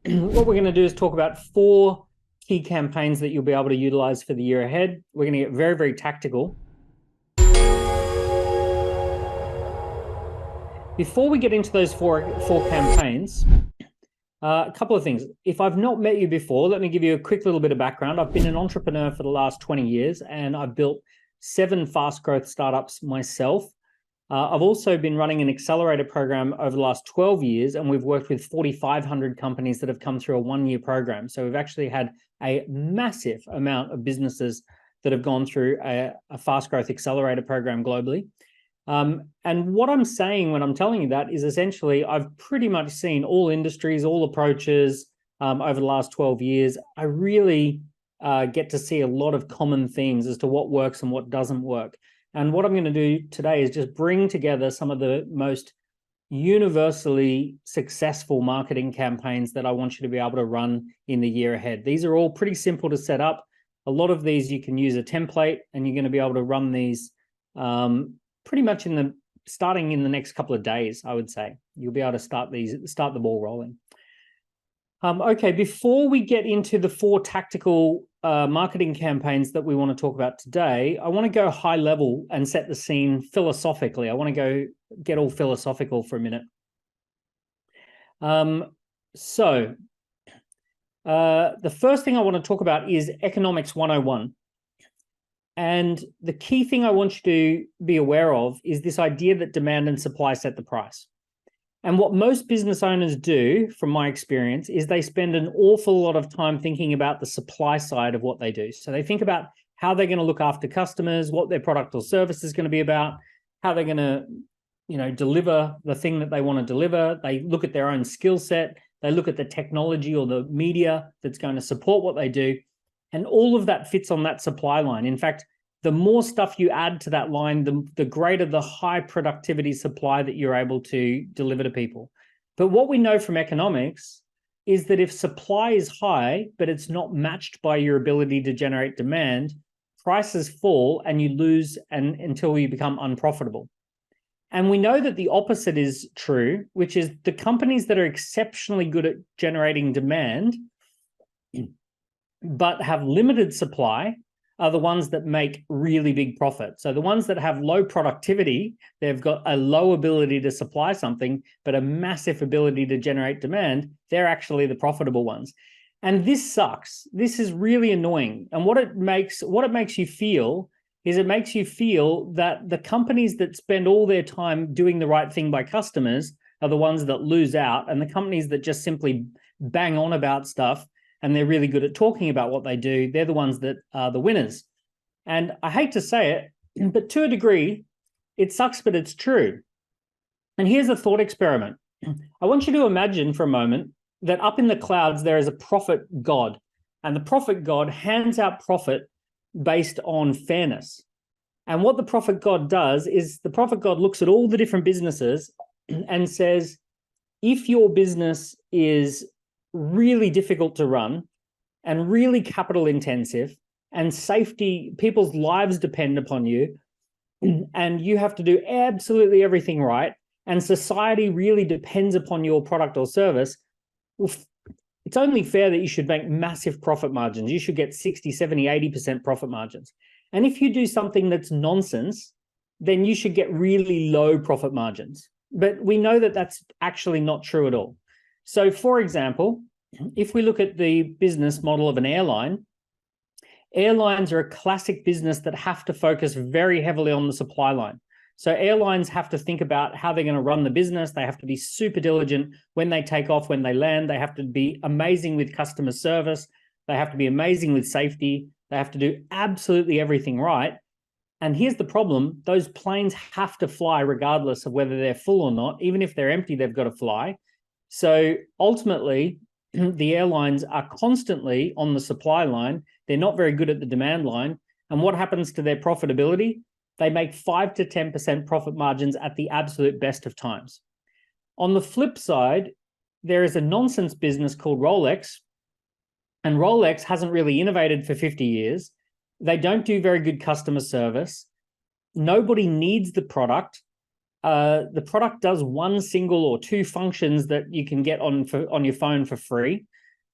what we're going to do is talk about 4 key campaigns that you'll be able to utilize for the year ahead. We're going to get very, very tactical. Before we get into those four campaigns, a couple of things. If I've not met you before, let me give you a quick little bit of background. I've been an entrepreneur for the last 20 years, and I've built 7 fast growth startups myself. I've also been running an accelerator program over the last 12 years, and we've worked with 4,500 companies that have come through a 1-year program. So we've actually had a massive amount of businesses that have gone through a fast growth accelerator program globally. And what I'm saying when I'm telling you that is essentially I've pretty much seen all industries, all approaches over the last 12 years. I really get to see a lot of common themes as to what works and what doesn't work. And what I'm going to do today is just bring together some of the most universally successful marketing campaigns that I want you to be able to run in the year ahead. These are all pretty simple to set up. A lot of these you can use a template, and you're going to be able to run these pretty much starting in the next couple of days, I would say. You'll be able to start the ball rolling. Okay, before we get into the 4 tactical marketing campaigns that we want to talk about today, I want to go high level and set the scene philosophically. I want to go get all philosophical for a minute. The first thing I want to talk about is Economics 101. And the key thing I want you to be aware of is this idea that demand and supply set the price. And what most business owners do, from my experience, is they spend an awful lot of time thinking about the supply side of what they do. So they think about how they're going to look after customers, what their product or service is going to be about, how they're going to, deliver the thing that they want to deliver. They look at their own skill set. They look at the technology or the media that's going to support what they do. And all of that fits on that supply line. In fact, the more stuff you add to that line, the greater the high productivity supply that you're able to deliver to people. But what we know from economics is that if supply is high, but it's not matched by your ability to generate demand, prices fall and you lose until you become unprofitable. And we know that the opposite is true, which is the companies that are exceptionally good at generating demand but have limited supply are the ones that make really big profit. So the ones that have low productivity, they've got a low ability to supply something, but a massive ability to generate demand, they're actually the profitable ones. And this sucks. This is really annoying. And what it makes you feel is it makes you feel that the companies that spend all their time doing the right thing by customers are the ones that lose out, and the companies that just simply bang on about stuff and they're really good at talking about what they do, they're the ones that are the winners. And I hate to say it, but to a degree, it sucks, but it's true. And here's a thought experiment. I want you to imagine for a moment that up in the clouds, there is a profit god, and the profit god hands out profit based on fairness. And what the profit god does is the profit god looks at all the different businesses and says, if your business is really difficult to run and really capital intensive and safety, people's lives depend upon you, and you have to do absolutely everything right, and society really depends upon your product or service, well, it's only fair that you should make massive profit margins. You should get 60, 70, 80% profit margins. And if you do something that's nonsense, then you should get really low profit margins. But we know that that's actually not true at all. So, for example, if we look at the business model of an airline, airlines are a classic business that have to focus very heavily on the supply line. So airlines have to think about how they're going to run the business. They have to be super diligent when they take off, when they land. They have to be amazing with customer service. They have to be amazing with safety. They have to do absolutely everything right. And here's the problem. Those planes have to fly regardless of whether they're full or not. Even if they're empty, they've got to fly. So ultimately, the airlines are constantly on the supply line. They're not very good at the demand line. And what happens to their profitability? They make 5 to 10% profit margins at the absolute best of times. On the flip side, there is a nonsense business called Rolex, and Rolex hasn't really innovated for 50 years. They don't do very good customer service. Nobody needs the product. the product does one single or two functions that you can get on your phone for free.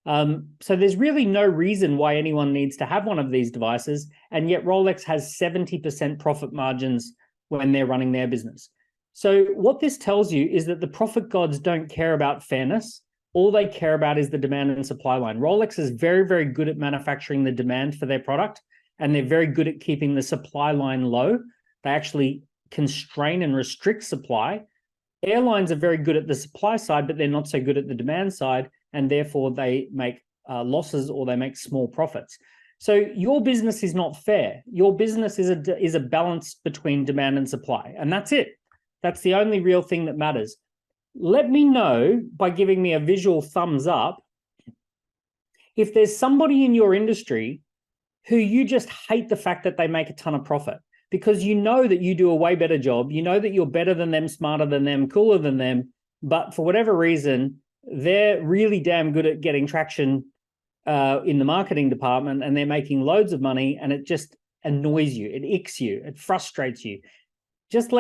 So there's really no reason why anyone needs to have one of these devices, and yet Rolex has 70% profit margins when they're running their business. So what this tells you is that the profit gods don't care about fairness. All they care about is the demand and supply line. Rolex is very, very good at manufacturing the demand for their product, and they're very good at keeping the supply line low. They actually constrain and restrict supply. Airlines are very good at the supply side, but they're not so good at the demand side, and therefore they make losses or they make small profits. So your business is not fair. Your business is a balance between demand and supply, and that's it. That's the only real thing that matters. Let me know by giving me a visual thumbs up if there's somebody in your industry who you just hate the fact that they make a ton of profit, because you know that you do a way better job. You know that you're better than them, smarter than them, cooler than them, but for whatever reason, they're really damn good at getting traction in the marketing department, and they're making loads of money, and it just annoys you, it icks you, it frustrates you. Just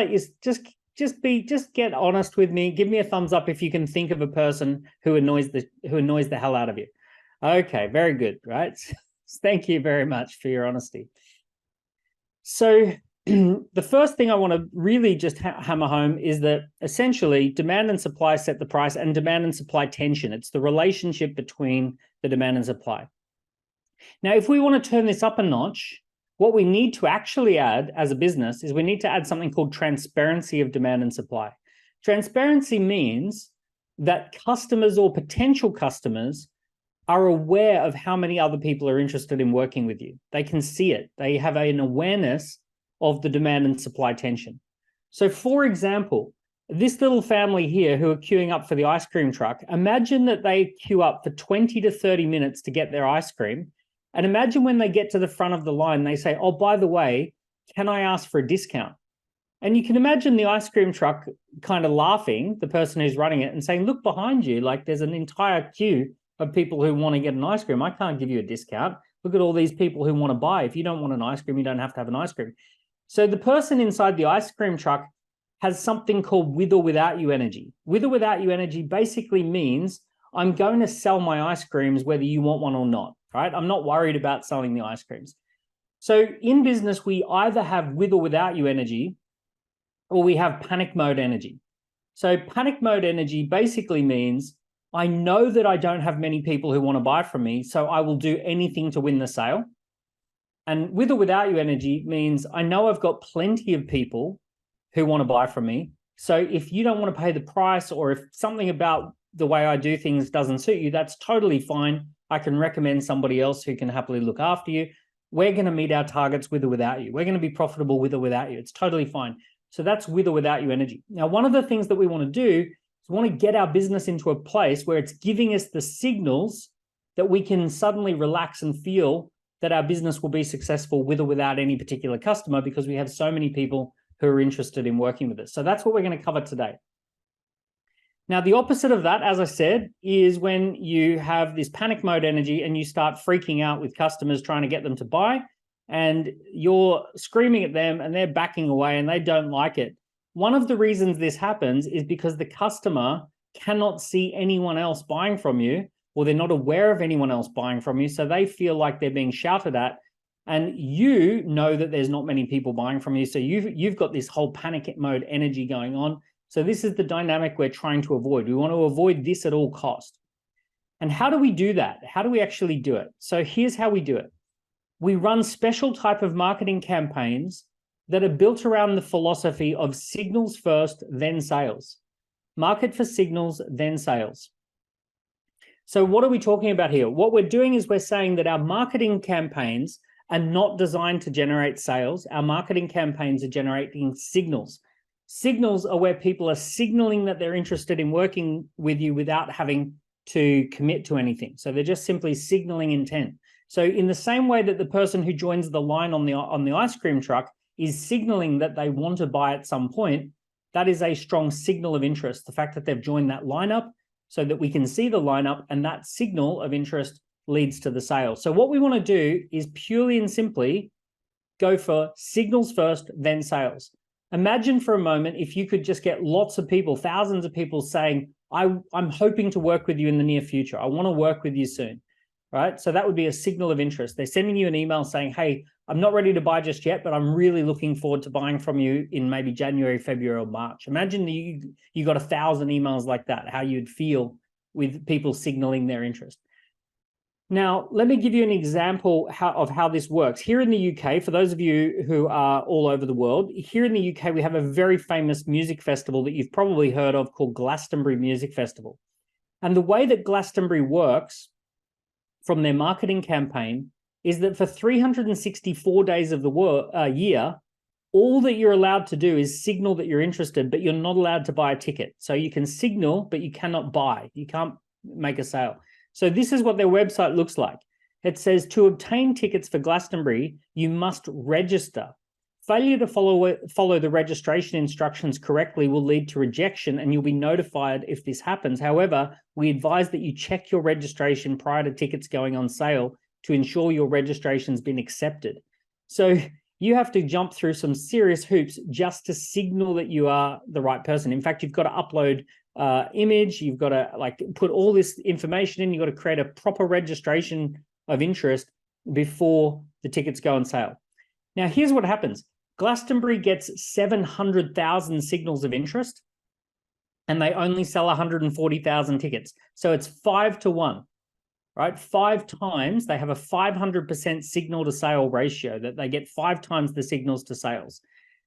get honest with me. Give me a thumbs up if you can think of a person who annoys the hell out of you. Okay, very good, right? Thank you very much for your honesty. So the first thing I want to really just hammer home is that essentially demand and supply set the price, and demand and supply tension. It's the relationship between the demand and supply. Now, if we want to turn this up a notch, what we need to actually add as a business is we need to add something called transparency of demand and supply. Transparency means that customers or potential customers are aware of how many other people are interested in working with you. They can see it. They have an awareness of the demand and supply tension. So for example, this little family here who are queuing up for the ice cream truck, imagine that they queue up for 20 to 30 minutes to get their ice cream. And imagine when they get to the front of the line, they say, oh, by the way, can I ask for a discount? And you can imagine the ice cream truck kind of laughing, the person who's running it, and saying, look behind you, like there's an entire queue of people who want to get an ice cream. I can't give you a discount. Look at all these people who want to buy. If you don't want an ice cream, you don't have to have an ice cream. So the person inside the ice cream truck has something called with or without you energy. With or without you energy basically means I'm going to sell my ice creams whether you want one or not, right? I'm not worried about selling the ice creams. So in business, we either have with or without you energy, or we have panic mode energy. So panic mode energy basically means I know that I don't have many people who want to buy from me, so I will do anything to win the sale. And with or without you energy means I know I've got plenty of people who want to buy from me. So if you don't want to pay the price, or if something about the way I do things doesn't suit you, that's totally fine. I can recommend somebody else who can happily look after you. We're going to meet our targets with or without you. We're going to be profitable with or without you. It's totally fine. So that's with or without you energy. Now, one of the things that we want to do is we want to get our business into a place where it's giving us the signals that we can suddenly relax and feel that our business will be successful with or without any particular customer, because we have so many people who are interested in working with us. So that's what we're going to cover today. Now, the opposite of that, as I said, is when you have this panic mode energy and you start freaking out with customers trying to get them to buy, and you're screaming at them and they're backing away and they don't like it. One of the reasons this happens is because the customer cannot see anyone else buying from you, or they're not aware of anyone else buying from you, so they feel like they're being shouted at, and you know that there's not many people buying from you, so you've got this whole panic mode energy going on. So this is the dynamic we're trying to avoid. We want to avoid this at all cost. And how do we do that? How do we actually do it? So here's how we do it. We run special type of marketing campaigns that are built around the philosophy of signals first, then sales. Market for signals, then sales. So what are we talking about here? What we're doing is we're saying that our marketing campaigns are not designed to generate sales. Our marketing campaigns are generating signals. Signals are where people are signaling that they're interested in working with you without having to commit to anything. So they're just simply signaling intent. So in the same way that the person who joins the line on the ice cream truck is signaling that they want to buy at some point, that is a strong signal of interest. The fact that they've joined that lineup so that we can see the lineup, and that signal of interest leads to the sale. So what we want to do is purely and simply go for signals first, then sales. Imagine for a moment if you could just get lots of people, thousands of people saying, I'm hoping to work with you in the near future. I want to work with you soon, right? So that would be a signal of interest. They're sending you an email saying, hey, I'm not ready to buy just yet, but I'm really looking forward to buying from you in maybe January, February, or March. Imagine you got 1,000 emails like that, how you'd feel with people signaling their interest. Now, let me give you an example of how this works. Here in the UK, for those of you who are all over the world, here in the UK, we have a very famous music festival that you've probably heard of called Glastonbury Music Festival. And the way that Glastonbury works from their marketing campaign is that for 364 days of the year, all that you're allowed to do is signal that you're interested, but you're not allowed to buy a ticket. So you can signal, but you cannot buy. You can't make a sale. So this is what their website looks like. It says, to obtain tickets for Glastonbury, you must register. Failure to follow the registration instructions correctly will lead to rejection, and you'll be notified if this happens. However, we advise that you check your registration prior to tickets going on sale to ensure your registration's been accepted. So you have to jump through some serious hoops just to signal that you are the right person. In fact, you've got to upload image, you've got to put all this information in, you've got to create a proper registration of interest before the tickets go on sale. Now, here's what happens. Glastonbury gets 700,000 signals of interest, and they only sell 140,000 tickets. So it's 5 to 1, right? 5 times, they have a 500% signal to sale ratio, that they get 5 times the signals to sales.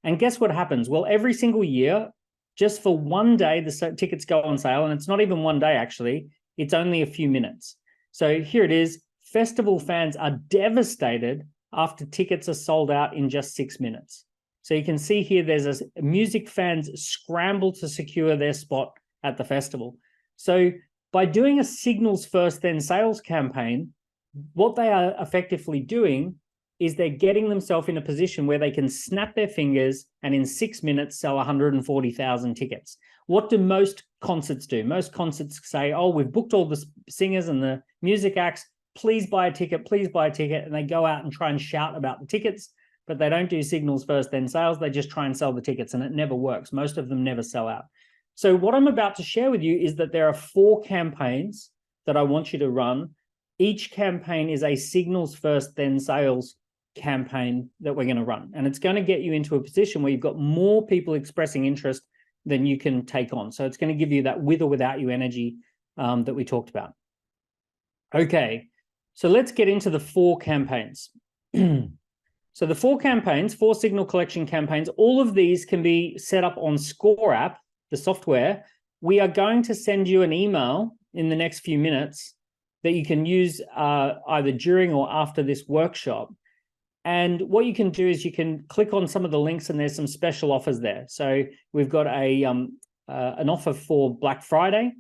And guess what happens? Well, every single year, just for one day, the tickets go on sale, and it's not even one day, actually. It's only a few minutes. So here it is. Festival fans are devastated after tickets are sold out in just 6 minutes. So you can see here, there's music fans scramble to secure their spot at the festival. So by doing a signals first, then sales campaign, what they are effectively doing is they're getting themselves in a position where they can snap their fingers and in 6 minutes sell 140,000 tickets. What do most concerts do? Most concerts say, oh, we've booked all the singers and the music acts. Please buy a ticket, please buy a ticket. And they go out and try and shout about the tickets, but they don't do signals first, then sales. They just try and sell the tickets, and it never works. Most of them never sell out. So what I'm about to share with you is that there are 4 campaigns that I want you to run. Each campaign is a signals first, then sales campaign that we're going to run. And it's going to get you into a position where you've got more people expressing interest than you can take on. So it's going to give you that with or without you energy that we talked about. Okay, so let's get into the 4 campaigns. So the 4 campaigns, 4 signal collection campaigns, all of these can be set up on ScoreApp, the software. We are going to send you an email in the next few minutes that you can use either during or after this workshop. And what you can do is you can click on some of the links, and there's some special offers there. So we've got an offer for Black Friday,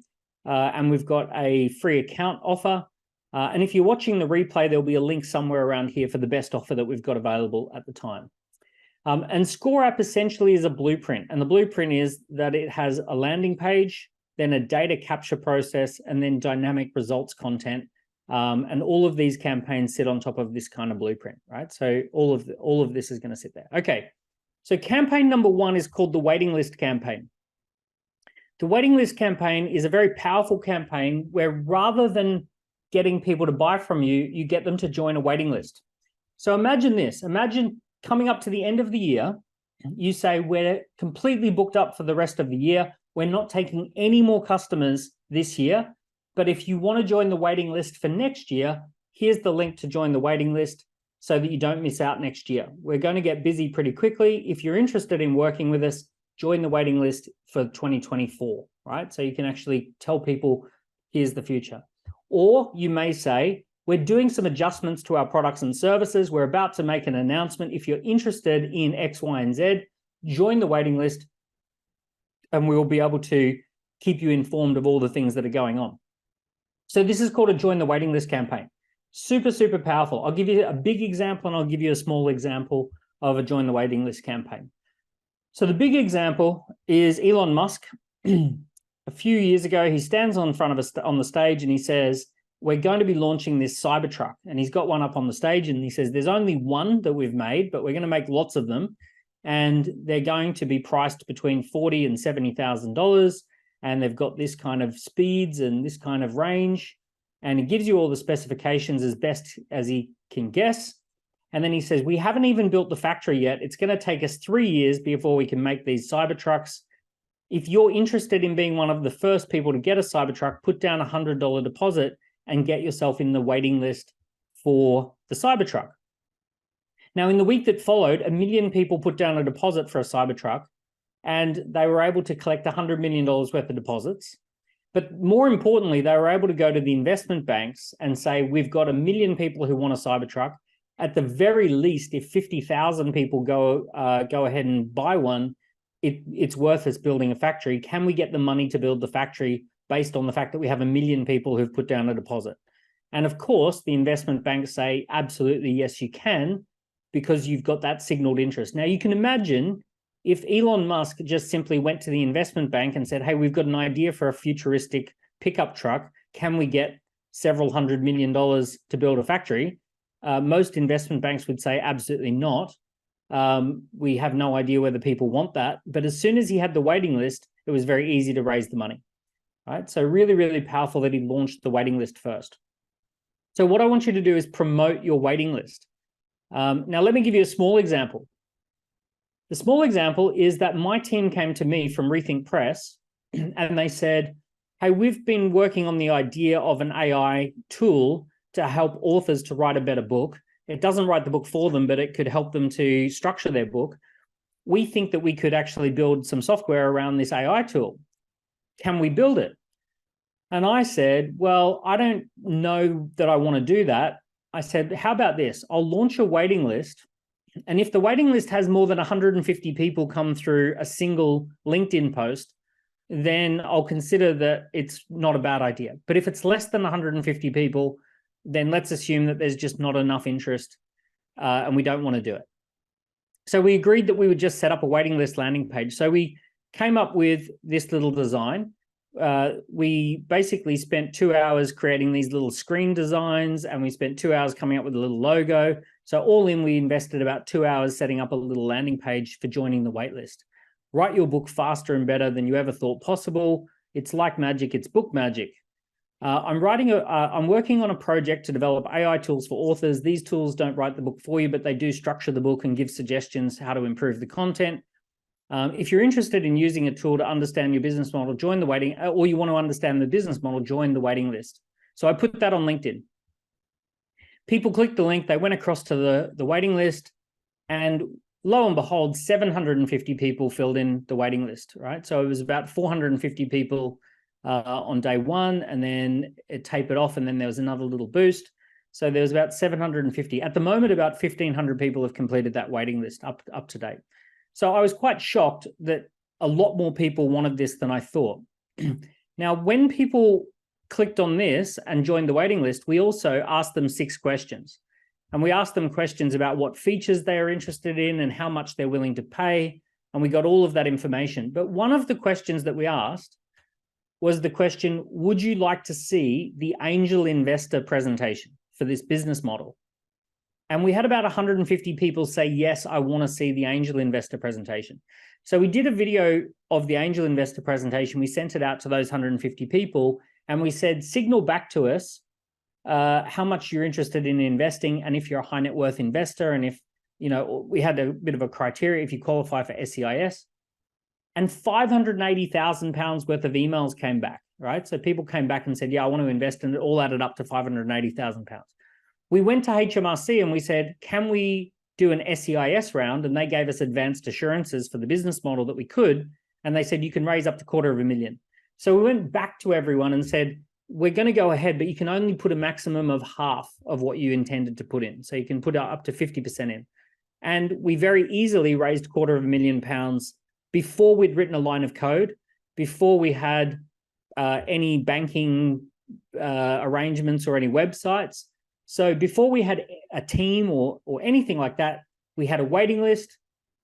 and we've got a free account offer. And if you're watching the replay, there'll be a link somewhere around here for the best offer that we've got available at the time. And ScoreApp essentially is a blueprint. And the blueprint is that it has a landing page, then a data capture process, and then dynamic results content. And all of these campaigns sit on top of this kind of blueprint, right? So all of this is going to sit there. Okay, so campaign number 1 is called the waiting list campaign. The waiting list campaign is a very powerful campaign where rather than getting people to buy from you, you get them to join a waiting list. So imagine this. Imagine coming up to the end of the year, you say, we're completely booked up for the rest of the year. We're not taking any more customers this year. But if you want to join the waiting list for next year, here's the link to join the waiting list so that you don't miss out next year. We're going to get busy pretty quickly. If you're interested in working with us, join the waiting list for 2024, right? So you can actually tell people, here's the future. Or you may say, we're doing some adjustments to our products and services. We're about to make an announcement. If you're interested in X, Y, and Z, join the waiting list, and we will be able to keep you informed of all the things that are going on. So this is called a join the waiting list campaign. Super, super powerful. I'll give you a big example, and I'll give you a small example of a join the waiting list campaign. So the big example is Elon Musk. A few years ago, he stands on front of us on the stage, and he says, we're going to be launching this Cybertruck. And he's got one up on the stage, and he says, there's only one that we've made, but we're going to make lots of them. and they're going to be priced between $40,000 and $70,000, and they've got this kind of speeds and this kind of range, and he gives you all the specifications as best as he can guess. And then he says, we haven't even built the factory yet. It's going to take us 3 years before we can make these Cybertrucks. If you're interested in being one of the first people to get a Cybertruck, put down a $100 deposit and get yourself in the waiting list for the Cybertruck. Now, in the week that followed, 1 million people put down a deposit for a Cybertruck, and they were able to collect $100 million worth of deposits. But more importantly, they were able to go to the investment banks and say, we've got 1 million people who want a Cybertruck. At the very least, if 50,000 people go ahead and buy one, it's worth us building a factory. Can we get the money to build the factory based on the fact that we have 1 million people who've put down a deposit? And of course, the investment banks say, absolutely, yes, you can, because you've got that signaled interest. Now, you can imagine if Elon Musk just simply went to the investment bank and said, hey, we've got an idea for a futuristic pickup truck. Can we get several $100 million to build a factory? Most investment banks would say, absolutely not. We have no idea whether people want that. But as soon as he had the waiting list, it was very easy to raise the money. Right? So really, really powerful that he launched the waiting list first. So what I want you to do is promote your waiting list. Now, let me give you a small example. The small example is that my team came to me from Rethink Press and they said, hey, we've been working on the idea of an AI tool to help authors to write a better book. It doesn't write the book for them, but it could help them to structure their book. We think that we could actually build some software around this AI tool. Can we build it? And I said, well, I don't know that I want to do that. I said, how about this? I'll launch a waiting list. And if the waiting list has more than 150 people come through a single LinkedIn post, then I'll consider that it's not a bad idea. But if it's less than 150 people, then let's assume that there's just not enough interest and we don't want to do it. So we agreed that we would just set up a waiting list landing page. So we came up with this little design. We basically spent 2 hours creating these little screen designs, and we spent 2 hours coming up with a little logo. So all in, we invested about 2 hours setting up a little landing page for joining the waitlist. Write your book faster and better than you ever thought possible. It's like magic, it's book magic. I'm working on a project to develop AI tools for authors. These tools don't write the book for you, but they do structure the book and give suggestions how to improve the content. If you're interested in using a tool to understand your business model, join the waiting, or you want to understand the business model, join the waiting list. So I put that on LinkedIn. People clicked the link, they went across to the waiting list, and lo and behold, 750 people filled in the waiting list, right? So it was about 450 people on day one, and then it tapered off, and then there was another little boost. So there was about 750. At the moment, about 1,500 people have completed that waiting list up to date. So I was quite shocked that a lot more people wanted this than I thought. Now, when people clicked on this and joined the waiting list, we also asked them 6 questions. And we asked them questions about what features they are interested in and how much they're willing to pay. And we got all of that information. But one of the questions that we asked was the question, would you like to see the angel investor presentation for this business model? And we had about 150 people say, yes, I want to see the angel investor presentation. So we did a video of the angel investor presentation. We sent it out to those 150 people, and we said, signal back to us how much you're interested in investing, and if you're a high net worth investor, and if, you know, we had a bit of a criteria if you qualify for SEIS. And 580,000 pounds worth of emails came back, right? So people came back and said, yeah, I want to invest, and it all added up to 580,000 pounds. We went to HMRC and we said, can we do an SEIS round? And they gave us advanced assurances for the business model that we could. And they said, you can raise up to $250,000. So we went back to everyone and said, we're going to go ahead, but you can only put a maximum of half of what you intended to put in. So you can put up to 50% in. And we very easily raised £250,000 before we'd written a line of code, before we had any banking arrangements or any websites. So before we had a team or anything like that, we had a waiting list.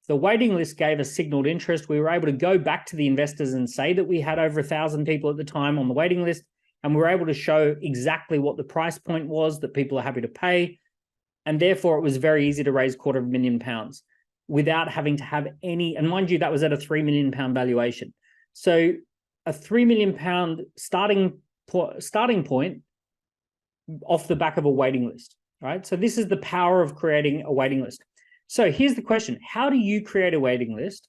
The waiting list gave us signaled interest. We were able to go back to the investors and say that we had over 1,000 people at the time on the waiting list, and we were able to show exactly what the price point was that people are happy to pay. And therefore, it was very easy to raise £250,000. without having to have any, and mind you, that was at a £3 million valuation. So a £3 million starting point off the back of a waiting list, right? So this is the power of creating a waiting list. So here's the question. How do you create a waiting list?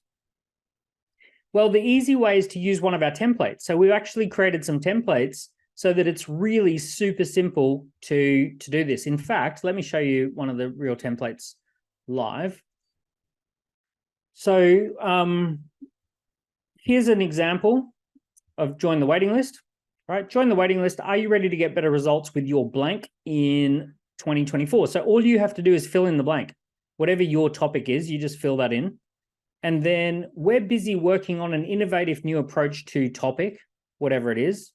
Well, the easy way is to use one of our templates. So we've actually created some templates so that it's really super simple to do this. In fact, let me show you one of the real templates live. So here's an example of join the waiting list, right? Join the waiting list. Are you ready to get better results with your blank in 2024? So all you have to do is fill in the blank. Whatever your topic is, you just fill that in. And then we're busy working on an innovative new approach to topic, whatever it is.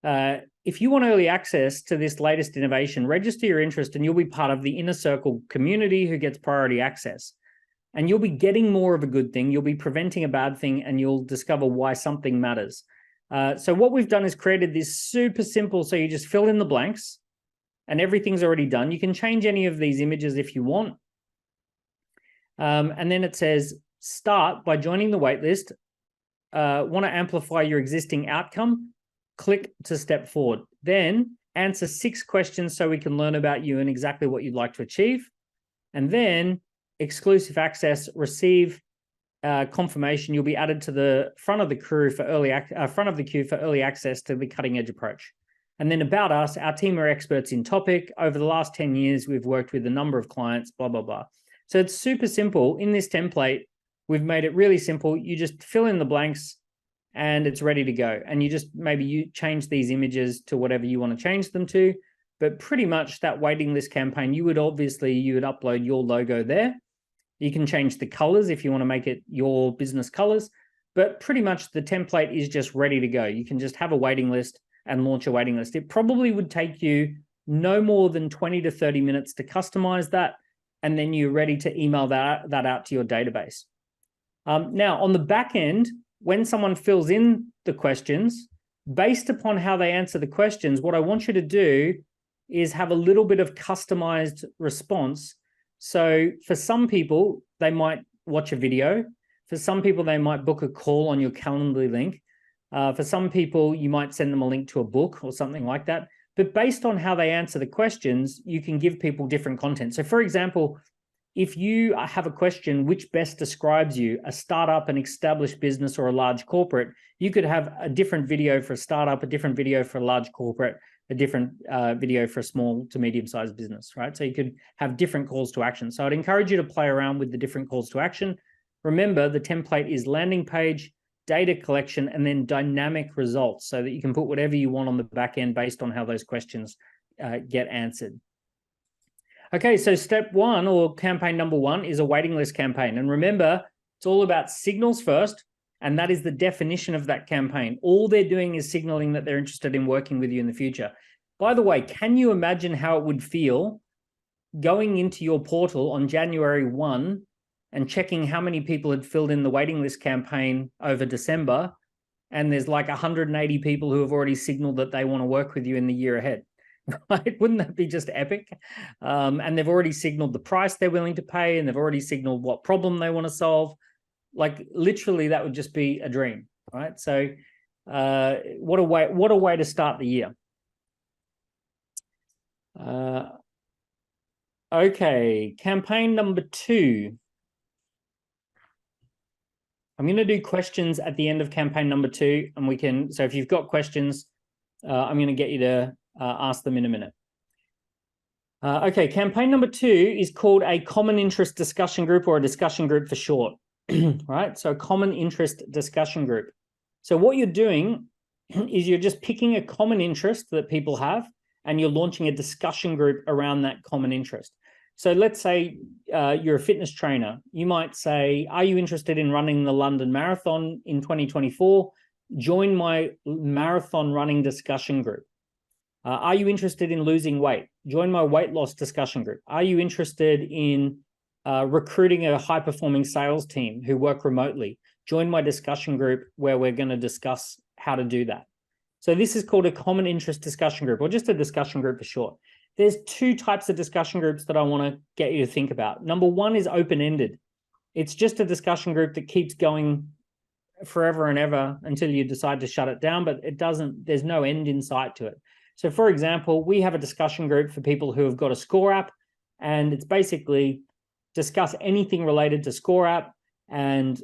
If you want early access to this latest innovation, register your interest and you'll be part of the inner circle community who gets priority access. And you'll be getting more of a good thing. You'll be preventing a bad thing and you'll discover why something matters. So what we've done is created this super simple, so you just fill in the blanks and everything's already done. You can change any of these images if you want. And then it says, start by joining the waitlist. Want to amplify your existing outcome? Click to step forward. Then answer 6 questions so we can learn about you and exactly what you'd like to achieve. And then exclusive access, receive confirmation. You'll be added to the front of the queue for early access to the cutting edge approach. And then about us, our team are experts in topic. Over the last 10 years, we've worked with a number of clients, blah, blah, blah. So it's super simple. In this template, we've made it really simple. You just fill in the blanks and it's ready to go. And you just, maybe you change these images to whatever you want to change them to. But pretty much that waiting list campaign, you would upload your logo there. You can change the colors if you want to make it your business colors. But pretty much the template is just ready to go. You can just have a waiting list and launch a waiting list. It probably would take you no more than 20 to 30 minutes to customize that. And then you're ready to email that out to your database. Now, on the back end, when someone fills in the questions, based upon how they answer the questions, what I want you to do is have a little bit of customized response. So for some people, they might watch a video. For some people, they might book a call on your Calendly link. For some people, you might send them a link to a book or something like that. But based on how they answer the questions, you can give people different content. So for example, if you have a question, which best describes you, a startup, an established business, or a large corporate, you could have a different video for a startup, a different video for a large corporate, a different video for a small to medium-sized business, right? So you could have different calls to action. So I'd encourage you to play around with the different calls to action. Remember, the template is landing page, data collection, and then dynamic results so that you can put whatever you want on the back end based on how those questions get answered. Okay, so step 1 or campaign number 1 is a waiting list campaign. And remember, it's all about signals first, and that is the definition of that campaign. All they're doing is signaling that they're interested in working with you in the future. By the way, can you imagine how it would feel going into your portal on January 1 and checking how many people had filled in the waiting list campaign over December, and there's like 180 people who have already signaled that they want to work with you in the year ahead? Right? Wouldn't that be just epic? And they've already signaled the price they're willing to pay, and they've already signaled what problem they want to solve. Like literally, that would just be a dream, right? So, what a way to start the year. Okay, campaign number 2. I'm going to do questions at the end of campaign number 2, and we can. So if you've got questions, I'm going to get you to ask them in a minute. Okay, campaign number 2 is called a common interest discussion group, or a discussion group for short, right? So a common interest discussion group. So what you're doing is you're just picking a common interest that people have, and you're launching a discussion group around that common interest. So let's say you're a fitness trainer. You might say, are you interested in running the London Marathon in 2024? Join my marathon running discussion group. Are you interested in losing weight? Join my weight loss discussion group. Are you interested in recruiting a high-performing sales team who work remotely? Join my discussion group where we're going to discuss how to do that. So this is called a common interest discussion group, or just a discussion group for short. There's 2 types of discussion groups that I want to get you to think about. Number 1 is open-ended. It's just a discussion group that keeps going forever and ever until you decide to shut it down, but there's no end in sight to it. So for example, we have a discussion group for people who have got a ScoreApp, and it's basically discuss anything related to ScoreApp, and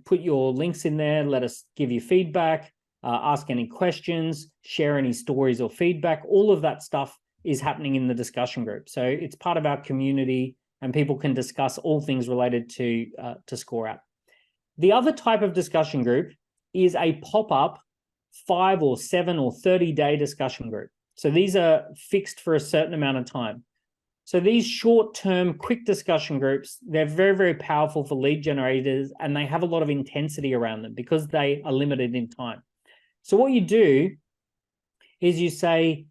put your links in there, let us give you feedback, ask any questions, share any stories or feedback. All of that stuff is happening in the discussion group. So it's part of our community, and people can discuss all things related to ScoreApp. The other type of discussion group is a pop-up 5 or 7 or 30-day discussion group. So these are fixed for a certain amount of time. So these short-term, quick discussion groups, they're very, very powerful for lead generators, and they have a lot of intensity around them because they are limited in time. So what you do is you say,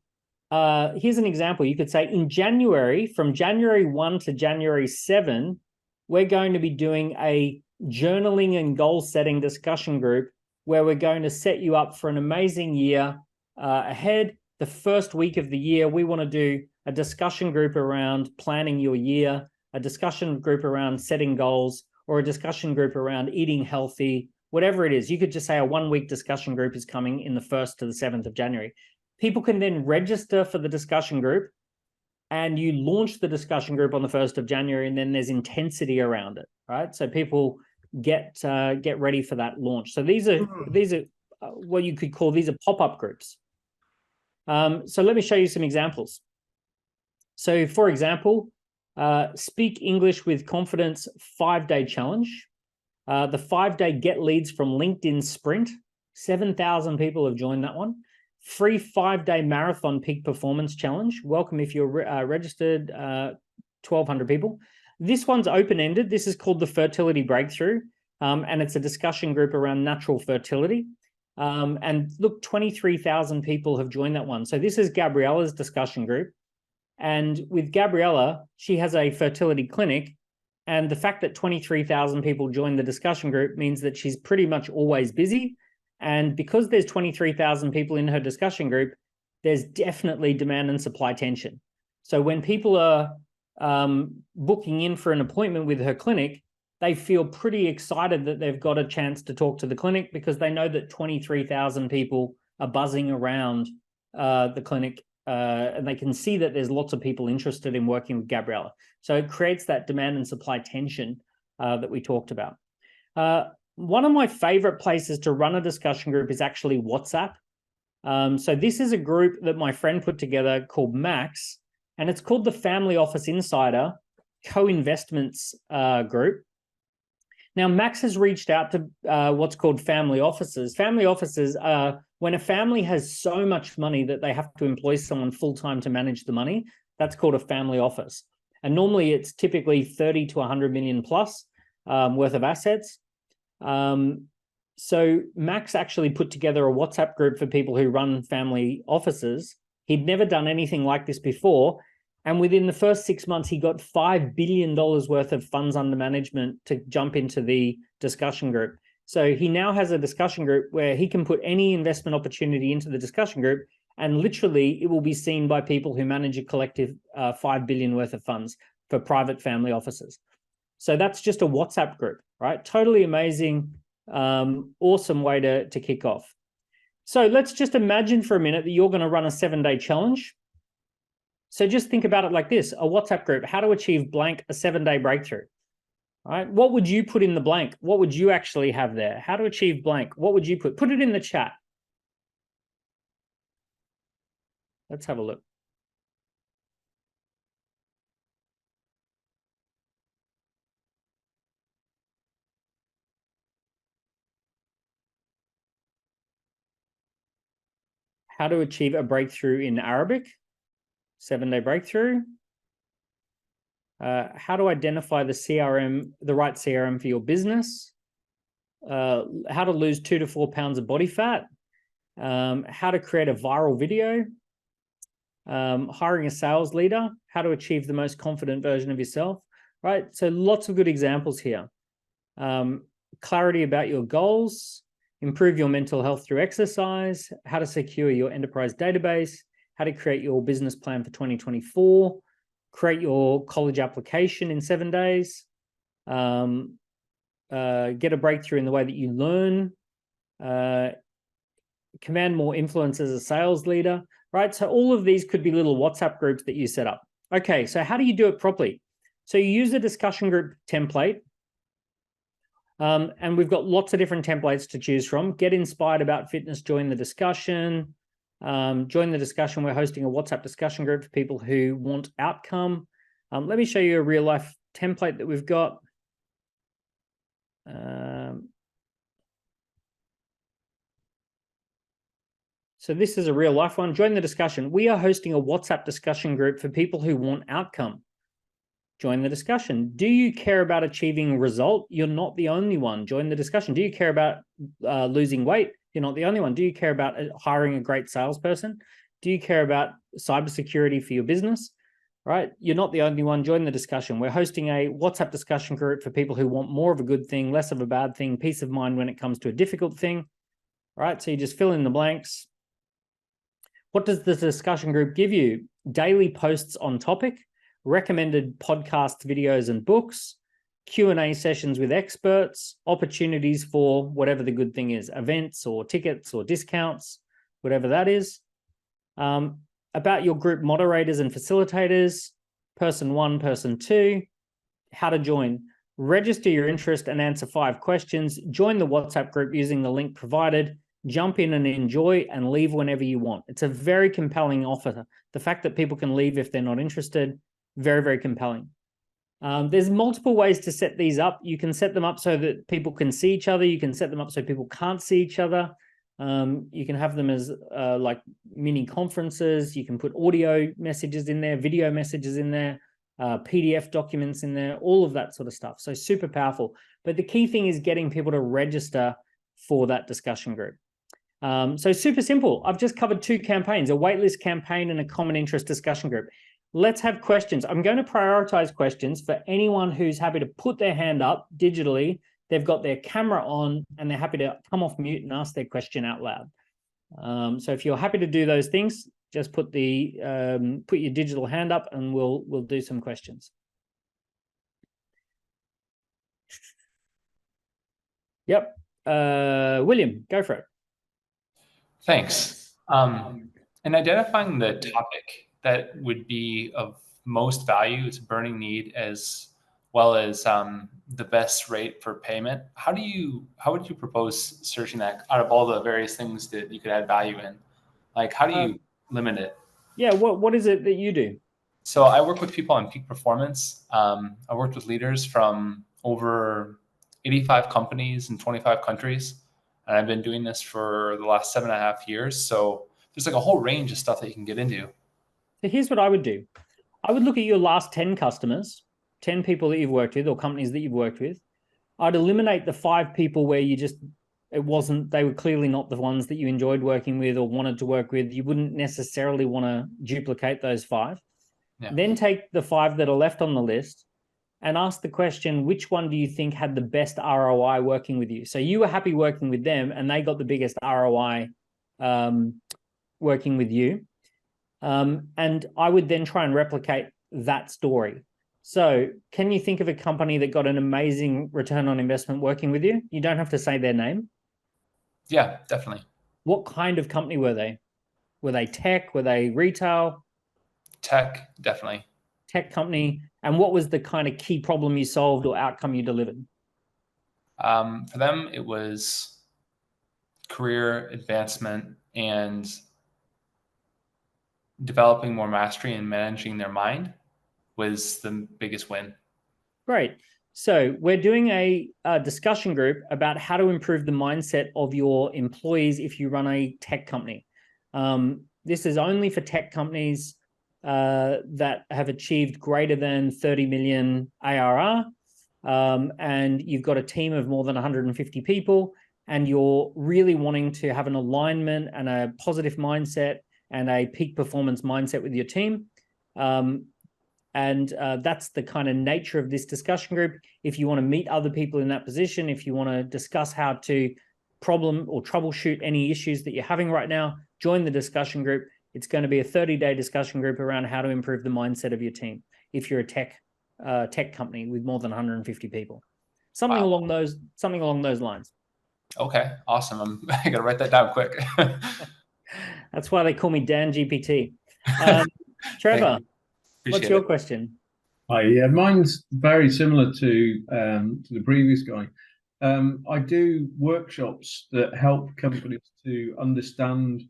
here's an example. You could say in January, from January 1 to January 7, we're going to be doing a journaling and goal setting discussion group where we're going to set you up for an amazing year ahead. The first week of the year, we want to do a discussion group around planning your year, a discussion group around setting goals, or a discussion group around eating healthy, whatever it is. You could just say a 1-week discussion group is coming in the 1st to the 7th of January. People can then register for the discussion group, and you launch the discussion group on the 1st of January, and then there's intensity around it, right? So people get ready for that launch. So these are what you could call, these are pop-up groups. So let me show you some examples. So for example, Speak English with Confidence 5-day challenge. The 5-day Get Leads from LinkedIn Sprint. 7,000 people have joined that one. Free 5-day Marathon Peak Performance Challenge. Welcome if you're registered, 1,200 people. This one's open-ended. This is called the Fertility Breakthrough, and it's a discussion group around natural fertility. And look, 23,000 people have joined that one. So this is Gabriella's discussion group. And with Gabriella, she has a fertility clinic. And the fact that 23,000 people joined the discussion group means that she's pretty much always busy. And because there's 23,000 people in her discussion group, there's definitely demand and supply tension. So when people are booking in for an appointment with her clinic, they feel pretty excited that they've got a chance to talk to the clinic because they know that 23,000 people are buzzing around the clinic, and they can see that there's lots of people interested in working with Gabriella. So it creates that demand and supply tension that we talked about. One of my favorite places to run a discussion group is actually WhatsApp. So this is a group that my friend put together called Max, and it's called the Family Office Insider Co-Investments Group. Now, Max has reached out to what's called family offices. Family offices are when a family has so much money that they have to employ someone full-time to manage the money. That's called a family office. And normally it's typically 30 to 100 million plus worth of assets. So Max actually put together a WhatsApp group for people who run family offices. He'd never done anything like this before. And within the first 6 months, he got $5 billion worth of funds under management to jump into the discussion group. So he now has a discussion group where he can put any investment opportunity into the discussion group, and literally it will be seen by people who manage a collective $5 billion worth of funds for private family offices. So that's just a WhatsApp group, right? Totally amazing, awesome way to kick off. So let's just imagine for a minute that you're going to run a 7-day challenge. So just think about it like this, a WhatsApp group, how to achieve blank, a 7-day breakthrough. All right, what would you put in the blank? What would you actually have there? How to achieve blank, what would you put? Put it in the chat. Let's have a look. How to achieve a breakthrough in Arabic, 7-day breakthrough. How to identify the CRM, the right CRM for your business. How to lose 2 to 4 pounds of body fat. How to create a viral video. Hiring a sales leader. How to achieve the most confident version of yourself. Right. So lots of good examples here. Clarity about your goals. Improve your mental health through exercise. How to secure your enterprise database. How to create your business plan for 2024. Create your college application in 7 days. get a breakthrough in the way that you learn, command more influence as a sales leader, right? So all of these could be little WhatsApp groups that you set up. Okay, so how do you do it properly? So you use a discussion group template. And we've got lots of different templates to choose from. Get inspired about fitness, join the discussion. Join the discussion. We're hosting a WhatsApp discussion group for people who want outcome. Let me show you a real life template that we've got. So this is a real life one. Join the discussion. We are hosting a WhatsApp discussion group for people who want outcome. Join the discussion. Do you care about achieving a result? You're not the only one. Join the discussion. Do you care about losing weight? You're not the only one. Do you care about hiring a great salesperson? Do you care about cybersecurity for your business? Right? You're not the only one. Join the discussion. We're hosting a WhatsApp discussion group for people who want more of a good thing, less of a bad thing, peace of mind when it comes to a difficult thing. Right? So you just fill in the blanks. What does the discussion group give you? Daily posts on topic, recommended podcasts, videos, and books, Q&A sessions with experts, opportunities for whatever the good thing is, events or tickets or discounts, whatever that is. About your group moderators and facilitators, person 1, person 2, how to join. Register your interest and answer 5 questions. Join the WhatsApp group using the link provided. Jump in and enjoy and leave whenever you want. It's a very compelling offer. The fact that people can leave if they're not interested, very, very compelling. There's multiple ways to set these up. You can set them up so that people can see each other. You can set them up so people can't see each other. You can have them as like mini conferences. You can put audio messages in there, video messages in there, PDF documents in there, all of that sort of stuff. So super powerful. But the key thing is getting people to register for that discussion group. So super simple. I've just covered 2 campaigns, a waitlist campaign and a common interest discussion group. Let's have questions. I'm going to prioritize questions for anyone who's happy to put their hand up digitally. They've got their camera on and they're happy to come off mute and ask their question out loud. So if you're happy to do those things, just put your digital hand up and we'll do some questions. Yep. William, go for it. Thanks. In identifying the topic that would be of most value, it's a burning need, as well as the best rate for payment, how would you propose searching that out of all the various things that you could add value in? Like, how do you limit it? Yeah, what is it that you do? So I work with people on peak performance. I worked with leaders from over 85 companies in 25 countries. And I've been doing this for the last 7.5 years. So there's like a whole range of stuff that you can get into. So here's what I would do. I would look at your last 10 customers, 10 people that you've worked with or companies that you've worked with. I'd eliminate the 5 people where they were clearly not the ones that you enjoyed working with or wanted to work with. You wouldn't necessarily want to duplicate those 5. Yeah. Then take the 5 that are left on the list and ask the question, which one do you think had the best ROI working with you? So you were happy working with them and they got the biggest ROI working with you. And I would then try and replicate that story. So can you think of a company that got an amazing return on investment working with you? You don't have to say their name. Yeah, definitely. What kind of company were they? Were they tech? Were they retail? Tech, definitely. Tech company. And what was the kind of key problem you solved or outcome you delivered? For them, it was career advancement and developing more mastery and managing their mind was the biggest win. Great. So we're doing a discussion group about how to improve the mindset of your employees if you run a tech company. This is only for tech companies that have achieved greater than 30 million ARR, and you've got a team of more than 150 people, and you're really wanting to have an alignment and a positive mindset and a peak performance mindset with your team. And that's the kind of nature of this discussion group. If you want to meet other people in that position, if you want to discuss how to problem or troubleshoot any issues that you're having right now, join the discussion group. It's going to be a 30-day discussion group around how to improve the mindset of your team if you're a tech company with more than 150 people. something Wow. along those lines. Okay, awesome. I gotta write that down quick. That's why they call me Dan GPT. Thank Trevor, you. what's Appreciate your it. question? Hi, yeah, mine's very similar to the previous guy. I do workshops that help companies to understand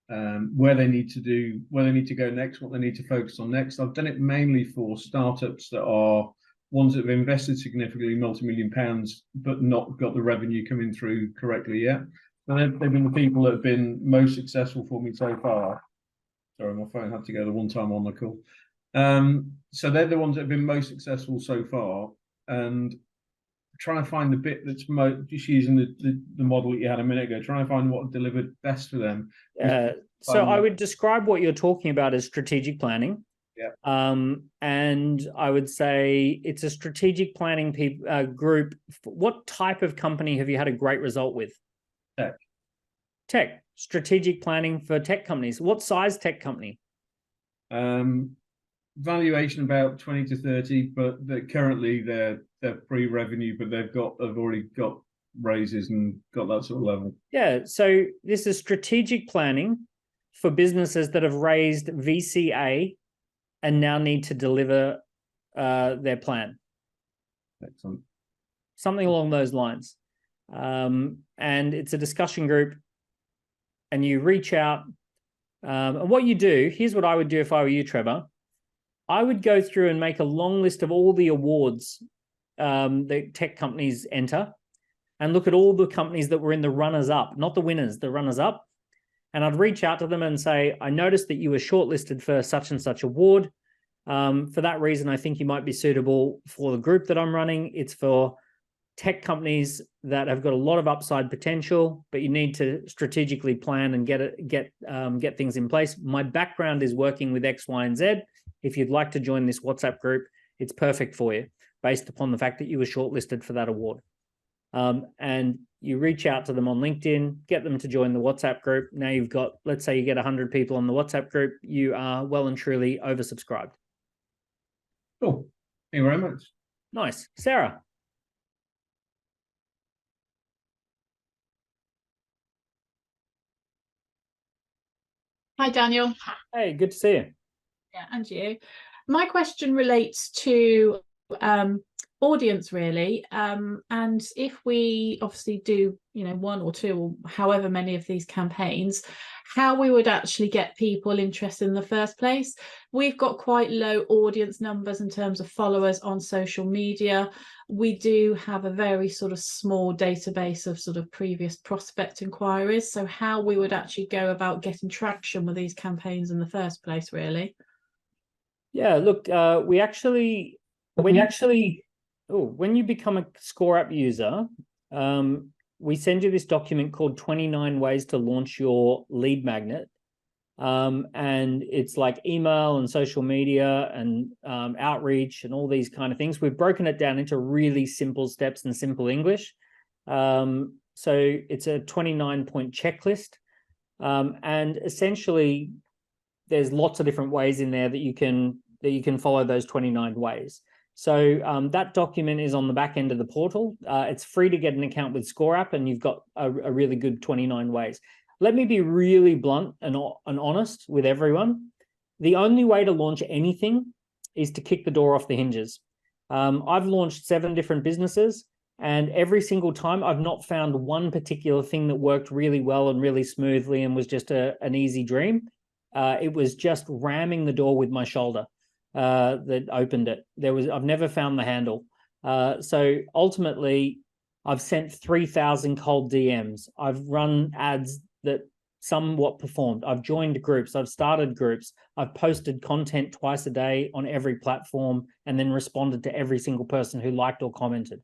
where they need to go next, what they need to focus on next. I've done it mainly for startups that are ones that have invested significantly, multi-million pounds, but not got the revenue coming through correctly yet. And they've been the people that have been most successful for me so far. Sorry, my phone had to go the one time on the call. So they're the ones that have been most successful so far, and trying to find the bit that's just using the model that you had a minute ago, trying to find what delivered best for them. So I would describe what you're talking about as strategic planning. Yeah. And I would say it's a strategic planning group. What type of company have you had a great result with? Tech. Strategic planning for tech companies. What size tech company? Valuation about 20 to 30, but currently they're pre-revenue, but they've already got raises and got that sort of level. Yeah, so this is strategic planning for businesses that have raised VCA and now need to deliver their plan. Excellent. Something along those lines. And it's a discussion group, and you reach out. And what you do, here's what I would do if I were you, Trevor. I would go through and make a long list of all the awards that tech companies enter, and look at all the companies that were in the runners-up, not the winners, the runners-up. And I'd reach out to them and say, I noticed that you were shortlisted for such and such award. For that reason, I think you might be suitable for the group that I'm running. It's for tech companies that have got a lot of upside potential, but you need to strategically plan and get things in place. My background is working with X, Y, and Z. If you'd like to join this WhatsApp group, it's perfect for you, based upon the fact that you were shortlisted for that award. And you reach out to them on LinkedIn, get them to join the WhatsApp group. Now you've got, let's say you get 100 people on the WhatsApp group, you are well and truly oversubscribed. Cool. Thank you very much. Nice. Sarah. Hi, Daniel. Hey, good to see you. Yeah, and you. My question relates to audience, really. And if we obviously do, one or two or however many of these campaigns, how we would actually get people interested in the first place. We've got quite low audience numbers in terms of followers on social media. We do have a very sort of small database of sort of previous prospect inquiries. So how we would actually go about getting traction with these campaigns in the first place, really. Yeah, look, when you become a ScoreApp user, we send you this document called 29 Ways to Launch Your Lead Magnet. And it's like email and social media and outreach and all these kind of things. We've broken it down into really simple steps and simple English. So it's a 29-point checklist. And essentially, there's lots of different ways in there that you can follow those 29 ways. So that document is on the back end of the portal. It's free to get an account with ScoreApp, and you've got a really good 29 ways. Let me be really blunt and honest with everyone. The only way to launch anything is to kick the door off the hinges. I've launched 7 different businesses, and every single time I've not found one particular thing that worked really well and really smoothly and was just an easy dream. It was just ramming the door with my shoulder that opened it. I've never found the handle. So ultimately, I've sent 3,000 cold DMs. I've run ads that somewhat performed. I've joined groups. I've started groups. I've posted content twice a day on every platform and then responded to every single person who liked or commented.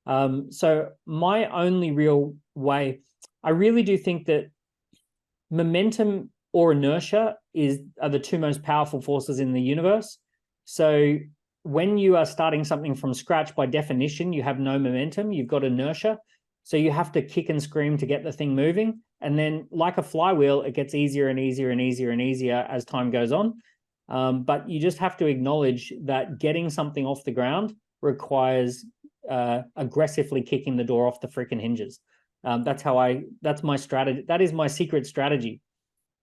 So my only real way, I really do think that momentum or inertia are the two most powerful forces in the universe. So when you are starting something from scratch, by definition, you have no momentum, you've got inertia. So you have to kick and scream to get the thing moving. And then like a flywheel, it gets easier and easier and easier and easier as time goes on. But you just have to acknowledge that getting something off the ground requires aggressively kicking the door off the freaking hinges. That's my strategy. That is my secret strategy.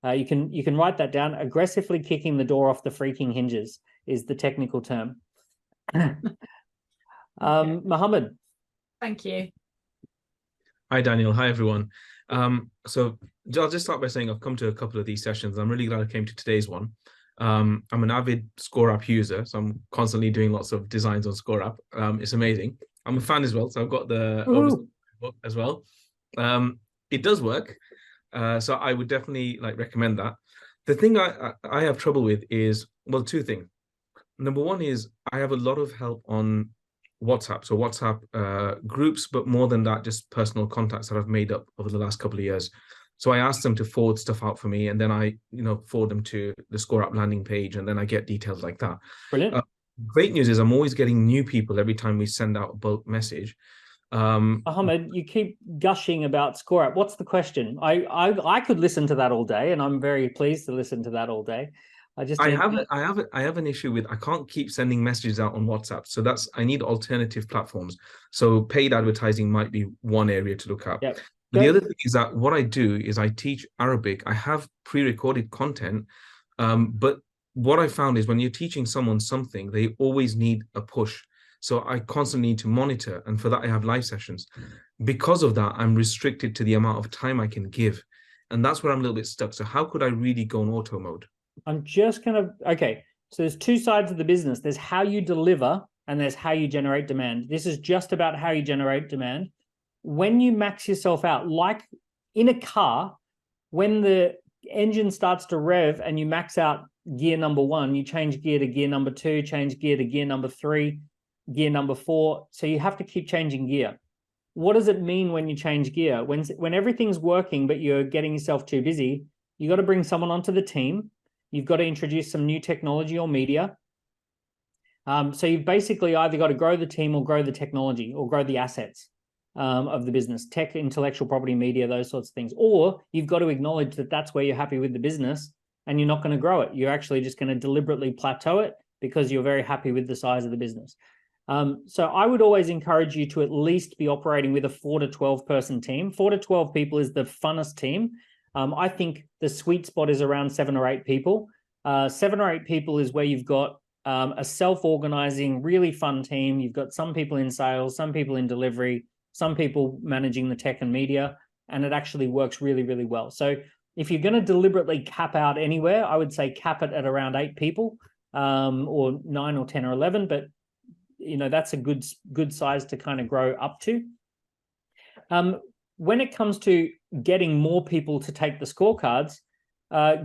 You can write that down. Aggressively kicking the door off the freaking hinges is the technical term. Mohammed. Thank you. Hi, Daniel. Hi, everyone. So I'll just start by saying I've come to a couple of these sessions. I'm really glad I came to today's one. I'm an avid ScoreApp user, so I'm constantly doing lots of designs on ScoreApp. It's amazing. I'm a fan as well, so I've got the book as well. It does work, so I would definitely recommend that. The thing I have trouble with is, well, two things. Number one is I have a lot of help on WhatsApp, so WhatsApp groups, but more than that, just personal contacts that I've made up over the last couple of years. So I asked them to forward stuff out for me, and then I, forward them to the ScoreApp landing page, and then I get details like that. Brilliant. Great news is I'm always getting new people every time we send out a bulk message. Ahmed, you keep gushing about ScoreApp. What's the question? I could listen to that all day, and I'm very pleased to listen to that all day. I have an issue with I can't keep sending messages out on WhatsApp. So I need alternative platforms. So paid advertising might be one area to look at. Yep. But the other thing is that what I do is I teach Arabic. I have pre-recorded content, but what I found is when you're teaching someone something, they always need a push. So I constantly need to monitor, and for that I have live sessions. Because of that, I'm restricted to the amount of time I can give, and that's where I'm a little bit stuck. So how could I really go in auto mode? I'm just okay. So there's two sides of the business. There's how you deliver, and there's how you generate demand. This is just about how you generate demand. When you max yourself out, like in a car, when the engine starts to rev and you max out gear number 1, you change gear to gear number 2, change gear to gear number 3, gear number 4. So you have to keep changing gear. What does it mean when you change gear? When everything's working, but you're getting yourself too busy, you got to bring someone onto the team. You've got to introduce some new technology or media. So you've basically either got to grow the team or grow the technology or grow the assets of the business, tech, intellectual property, media, those sorts of things. Or you've got to acknowledge that that's where you're happy with the business and you're not going to grow it. You're actually just going to deliberately plateau it because you're very happy with the size of the business. So I would always encourage you to at least be operating with a 4 to 12 person team. 4 to 12 people is the funnest team. I think the sweet spot is around 7 or 8 people. 7 or 8 people is where you've got a self-organizing, really fun team. You've got some people in sales, some people in delivery, some people managing the tech and media, and it actually works really, really well. So if you're going to deliberately cap out anywhere, I would say cap it at around 8 people, or 9 or 10 or 11, but that's a good size to kind of grow up to. When it comes to getting more people to take the scorecards,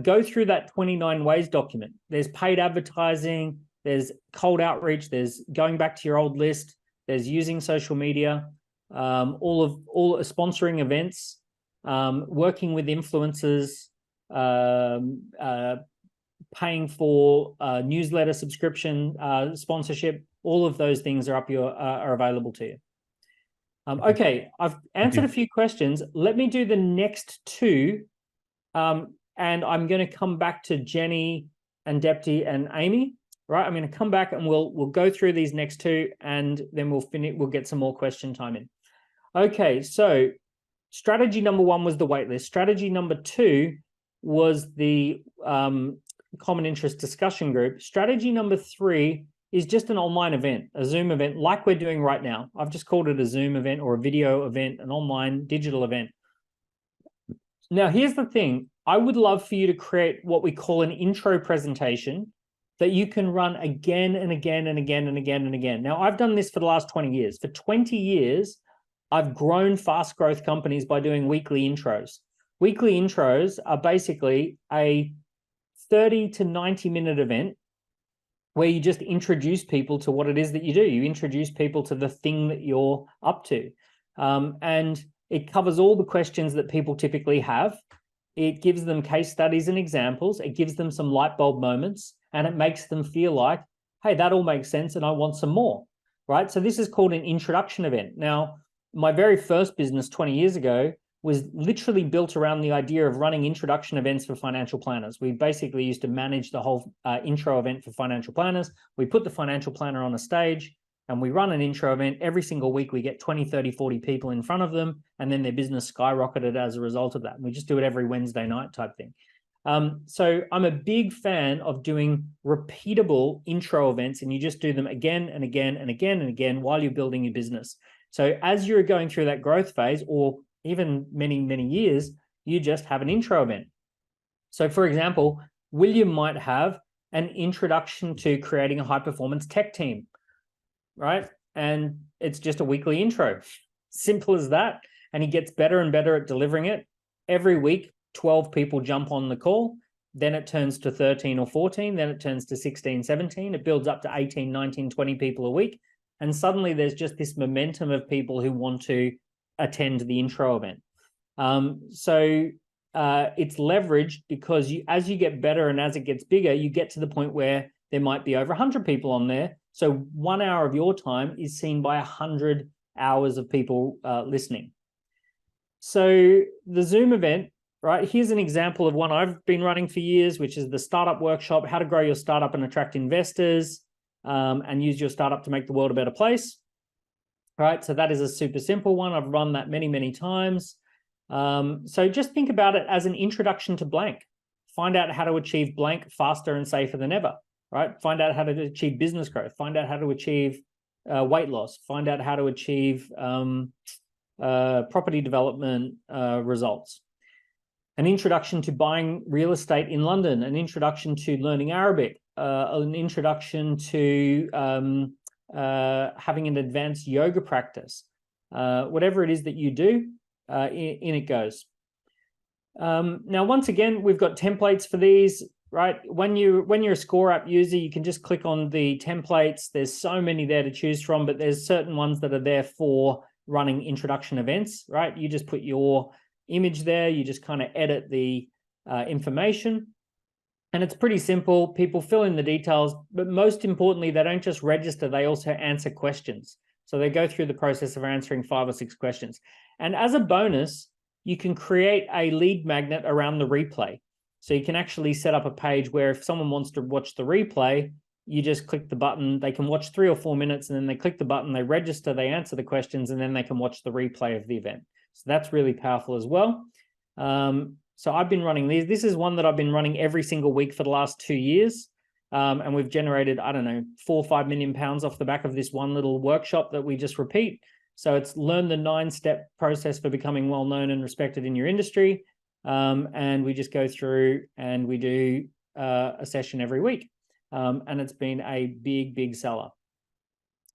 go through that 29 ways document. There's paid advertising, there's cold outreach, there's going back to your old list, there's using social media, all sponsoring events, working with influencers, paying for newsletter subscription, sponsorship. All of those things are available to you. Okay, I've answered a few questions. Let me do the next 2, and I'm going to come back to Jenny and Depti and Amy. Right, I'm going to come back and we'll go through these next 2, and then we'll finish. We'll get some more question time in. Okay, so strategy number 1 was the waitlist. Strategy number 2 was the common interest discussion group. Strategy number 3 is just an online event, a Zoom event like we're doing right now. I've just called it a Zoom event or a video event, an online digital event. Now, here's the thing. I would love for you to create what we call an intro presentation that you can run again and again and again and again and again. Now, I've done this for the last 20 years. For 20 years, I've grown fast growth companies by doing weekly intros. Weekly intros are basically a 30 to 90 minute event where you just introduce people to what it is that you do. You introduce people to the thing that you're up to. And it covers all the questions that people typically have. It gives them case studies and examples. It gives them some light bulb moments, and it makes them feel like, hey, that all makes sense and I want some more, right? So this is called an introduction event. Now, my very first business 20 years ago was literally built around the idea of running introduction events for financial planners. We basically used to manage the whole intro event for financial planners. We put the financial planner on a stage. and we run an intro event every single week. We get 20, 30, 40 people in front of them, and then their business skyrocketed as a result of that. And we just do it every Wednesday night type thing. So I'm a big fan of doing repeatable intro events, and you just do them again and again and again and again while you're building your business. So as you're going through that growth phase, or even many, many years, you just have an intro event. So for example, William might have an introduction to creating a high-performance tech team, right? And it's just a weekly intro. Simple as that. And he gets better and better at delivering it. Every week, 12 people jump on the call. Then it turns to 13 or 14. Then it turns to 16, 17. It builds up to 18, 19, 20 people a week. And suddenly there's just this momentum of people who want to attend the intro event. It's leveraged because as you get better and as it gets bigger, you get to the point where there might be over 100 people on there. So 1 hour of your time is seen by 100 hours of people listening. So the Zoom event, right? Here's an example of one I've been running for years, which is the startup workshop, how to grow your startup and attract investors, and use your startup to make the world a better place. Right? So that is a super simple one. I've run that many, many times. So just think about it as an introduction to blank. Find out how to achieve blank faster and safer than ever, right? Find out how to achieve business growth. Find out how to achieve weight loss. Find out how to achieve property development results. An introduction to buying real estate in London, an introduction to learning Arabic, an introduction to having an advanced yoga practice. Whatever it is that you do, in it goes. Now, once again, we've got templates for these, right? When you're a ScoreApp user, you can just click on the templates. There's so many there to choose from, but there's certain ones that are there for running introduction events, right? You just put your image there. You just kind of edit the information. And it's pretty simple. People fill in the details, but most importantly, they don't just register, they also answer questions. So they go through the process of answering 5 or 6 questions. And as a bonus, you can create a lead magnet around the replay. So you can actually set up a page where if someone wants to watch the replay, you just click the button, they can watch 3 or 4 minutes, and then they click the button, they register, they answer the questions, and then they can watch the replay of the event. So that's really powerful as well. So I've been running these. This is one that I've been running every single week for the last 2 years. And we've generated, I don't know, 4 or 5 million pounds off the back of this one little workshop that we just repeat. So it's learn the 9-step process for becoming well-known and respected in your industry. And we just go through and we do a session every week. And it's been a big, big seller.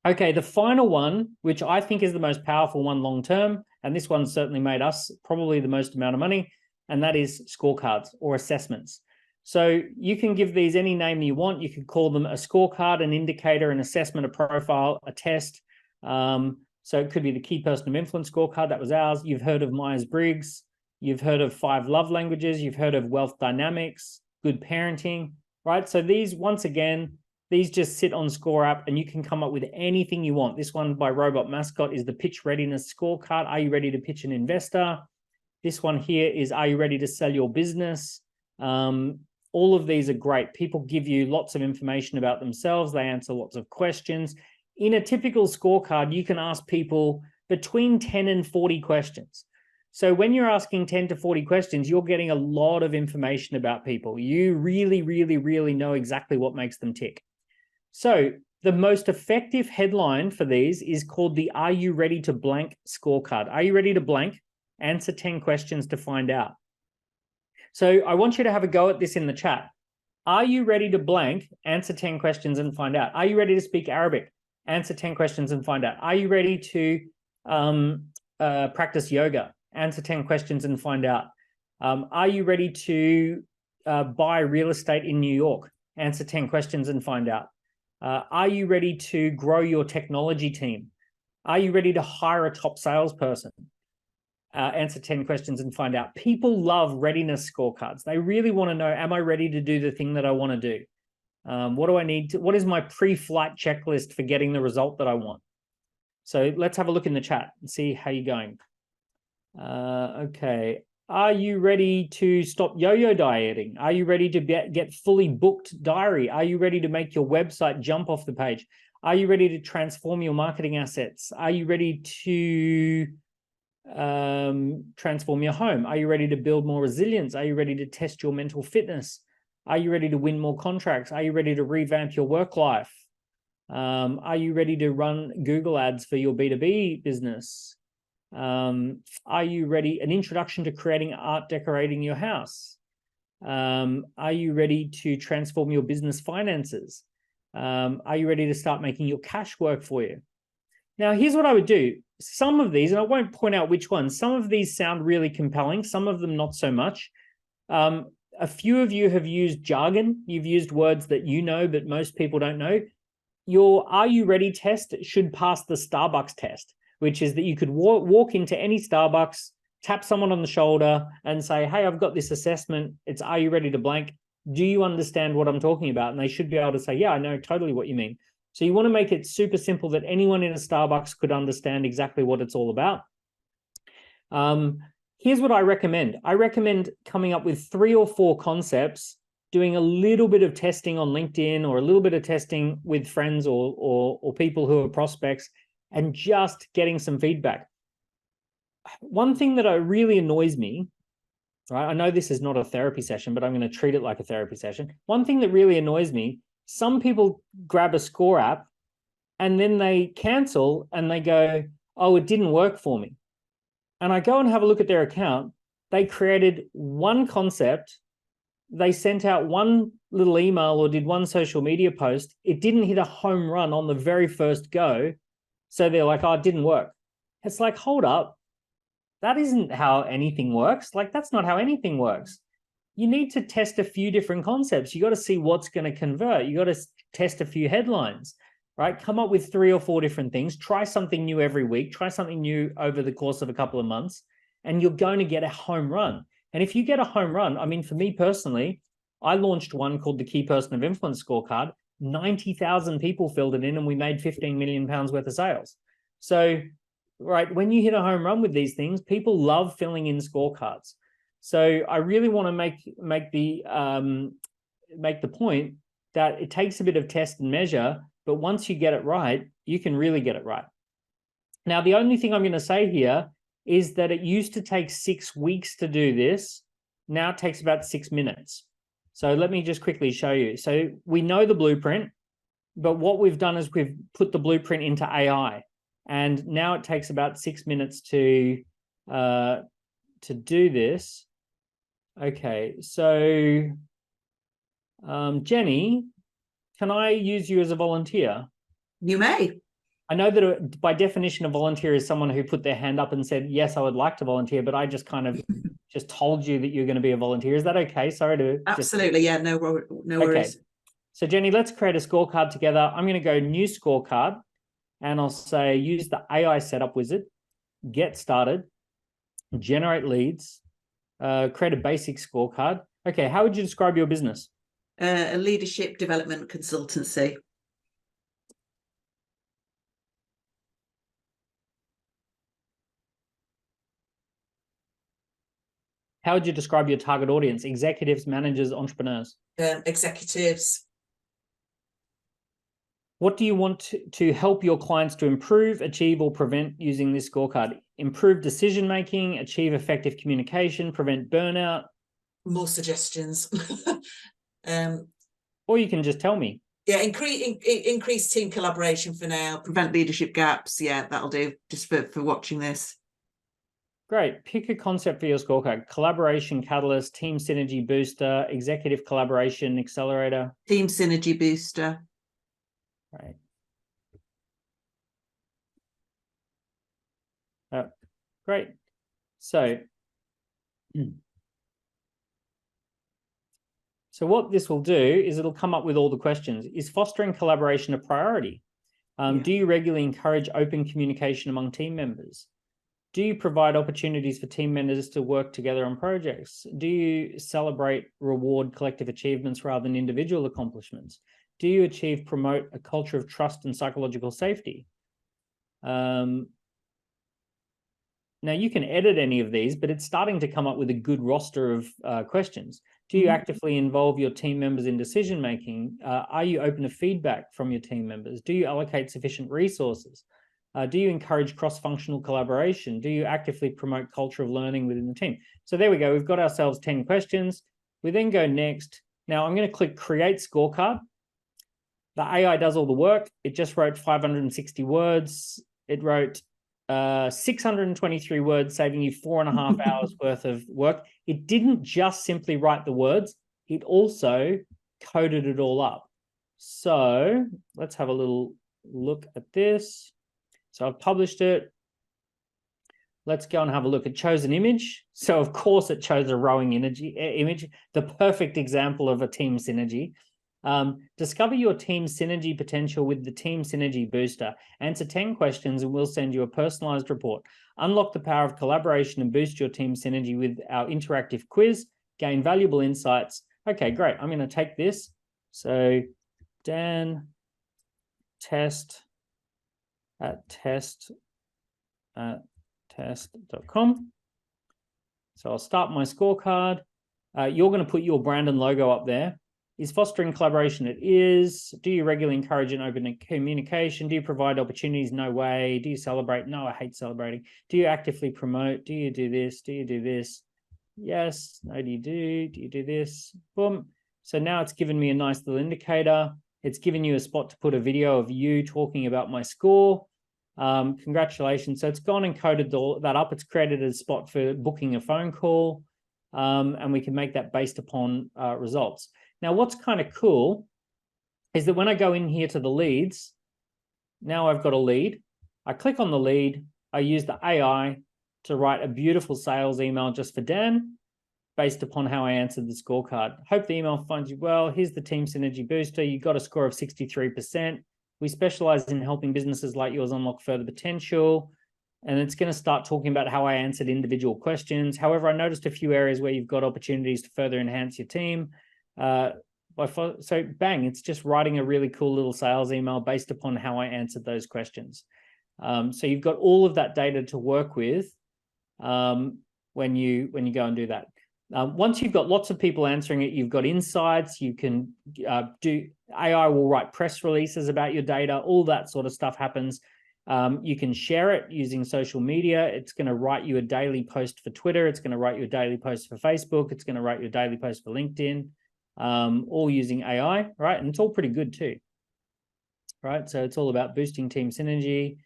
Okay, the final one, which I think is the most powerful one long-term, and this one certainly made us probably the most amount of money, and that is scorecards or assessments. So you can give these any name you want. You could call them a scorecard, an indicator, an assessment, a profile, a test. So it could be the key person of influence scorecard. That was ours. You've heard of Myers-Briggs. You've heard of 5 love languages. You've heard of wealth dynamics, good parenting, right? So these, once again, these just sit on ScoreApp and you can come up with anything you want. This one by Robot Mascot is the pitch readiness scorecard. Are you ready to pitch an investor? This one here is, are you ready to sell your business? All of these are great. People give you lots of information about themselves. They answer lots of questions. In a typical scorecard, you can ask people between 10 and 40 questions. So when you're asking 10 to 40 questions, you're getting a lot of information about people. You really, really, really know exactly what makes them tick. So the most effective headline for these is called the Are You Ready to Blank scorecard. Are you ready to blank? Answer 10 questions to find out. So I want you to have a go at this in the chat. Are you ready to blank? Answer 10 questions and find out. Are you ready to speak Arabic? Answer 10 questions and find out. Are you ready to practice yoga? Answer 10 questions and find out. Are you ready to buy real estate in New York? Answer 10 questions and find out. Are you ready to grow your technology team? Are you ready to hire a top salesperson? Answer 10 questions and find out. People love readiness scorecards. They really want to know, am I ready to do the thing that I want to do? What do I need to, what is my pre-flight checklist for getting the result that I want? So let's have a look in the chat and see how you're going. Okay. Are you ready to stop yo-yo dieting? Are you ready to get fully booked diary? Are you ready to make your website jump off the page? Are you ready to transform your marketing assets? Are you ready to transform your home? Are you ready to build more resilience? Are you ready to test your mental fitness? Are you ready to win more contracts? Are you ready to revamp your work life? Are you ready to run Google ads for your B2B business? Are you ready? An introduction to creating art, decorating your house. Are you ready to transform your business finances? Are you ready to start making your cash work for you? Now, here's what I would do. Some of these, and I won't point out which ones, some of these sound really compelling, some of them not so much. A few of you have used jargon. You've used words that you know, but most people don't know. Your Are You Ready test should pass the Starbucks test, which is that you could walk into any Starbucks, tap someone on the shoulder and say, hey, I've got this assessment. It's Are you ready to blank? Do you understand what I'm talking about? And they should be able to say, yeah, I know totally what you mean. So you want to make it super simple that anyone in a Starbucks could understand exactly what it's all about. Here's what I recommend. I recommend coming up with 3 or 4 concepts, doing a little bit of testing on LinkedIn or a little bit of testing with friends or people who are prospects, and just getting some feedback. One thing that really annoys me, right? I know this is not a therapy session, but I'm going to treat it like a therapy session. One thing that really annoys me, some people grab a ScoreApp and then they cancel and they go, oh, it didn't work for me. And I go and have a look at their account. They created one concept. They sent out one little email or did one social media post. It didn't hit a home run on the very first go. So they're like, oh, it didn't work. It's like, hold up. That isn't how anything works. Like, that's not how anything works. You need to test a few different concepts. You got to see what's going to convert. You got to test a few headlines, right? Come up with 3 or 4 different things. Try something new every week. Try something new over the course of a couple of months, and you're going to get a home run. And if you get a home run, I mean, for me personally, I launched one called the Key Person of Influence Scorecard. 90,000 people filled it in, and we made 15 million pounds worth of sales. So, right, when you hit a home run with these things, people love filling in scorecards. So I really want to make the point that it takes a bit of test and measure, but once you get it right, you can really get it right. Now, the only thing I'm going to say here is that it used to take 6 weeks to do this. Now it takes about 6 minutes. So let me just quickly show you. So we know the blueprint, but what we've done is we've put the blueprint into AI. And now it takes about 6 minutes to do this. Okay, so Jenny, can I use you as a volunteer? You may. I know that by definition, a volunteer is someone who put their hand up and said, yes, I would like to volunteer, but I just kind of just told you that you're going to be a volunteer. Is that okay? Sorry to Absolutely, yeah, no worries. Okay. So Jenny, let's create a scorecard together. I'm going to go new scorecard, and I'll say use the AI setup wizard, get started, generate leads, create a basic scorecard. Okay, how would you describe your business? A leadership development consultancy. How would you describe your target audience? Executives, managers, entrepreneurs? Executives. What do you want to help your clients to improve, achieve, or prevent using this scorecard? Improve decision-making, achieve effective communication, prevent burnout? More suggestions. Or you can just tell me. Yeah, increase team collaboration for now, prevent leadership gaps. Yeah, that'll do just for watching this. Great. Pick a concept for your scorecard. Collaboration catalyst, team synergy booster, executive collaboration accelerator. Team synergy booster. Right. Great. So what this will do is it'll come up with all the questions. Is fostering collaboration a priority? Do you regularly encourage open communication among team members? Do you provide opportunities for team members to work together on projects? Do you celebrate, reward collective achievements rather than individual accomplishments? Do you promote a culture of trust and psychological safety? Now you can edit any of these, but it's starting to come up with a good roster of questions. Do you actively involve your team members in decision-making? Are you open to feedback from your team members? Do you allocate sufficient resources? Do you encourage cross-functional collaboration? Do you actively promote culture of learning within the team? So there we go. We've got ourselves 10 questions. We then go next. Now I'm going to click Create Scorecard. The AI does all the work. It just wrote 560 words. It wrote 623 words, saving you 4.5 hours worth of work. It didn't just simply write the words. It also coded it all up. So let's have a little look at this. So I've published it. Let's go and have a look. It chose an image. So of course it chose a rowing image, the perfect example of a team synergy. Discover your team synergy potential with the Team Synergy Booster. Answer 10 questions and we'll send you a personalized report. Unlock the power of collaboration and boost your team synergy with our interactive quiz. Gain valuable insights. Okay, great. I'm going to take this. So Dan, test@test.com. So I'll start my scorecard. You're going to put your brand and logo up there. Is fostering collaboration? It is. Do you regularly encourage an open communication? Do you provide opportunities? No way. Do you celebrate? No, I hate celebrating. Do you actively promote? Do you do this? Do you do this? Yes. No, do you do? Do you do this? Boom. So now it's given me a nice little indicator. It's given you a spot to put a video of you talking about my score. Congratulations. So it's gone and coded all that up. It's created a spot for booking a phone call. And we can make that based upon results. Now, what's kind of cool is that when I go in here to the leads, now I've got a lead. I click on the lead. I use the AI to write a beautiful sales email just for Dan based upon how I answered the scorecard. Hope the email finds you well. Here's the Team Synergy Booster. You got a score of 63%. We specialize in helping businesses like yours unlock further potential. And it's going to start talking about how I answered individual questions. However, I noticed a few areas where you've got opportunities to further enhance your team. So bang, it's just writing a really cool little sales email based upon how I answered those questions. So you've got all of that data to work with when you go and do that. Once you've got lots of people answering it, you've got insights. You can AI will write press releases about your data. All that sort of stuff happens. You can share it using social media. It's going to write you a daily post for Twitter. It's going to write you a daily post for Facebook. It's going to write you a daily post for LinkedIn, all using AI, right? And it's all pretty good too, right? So it's all about boosting team synergy,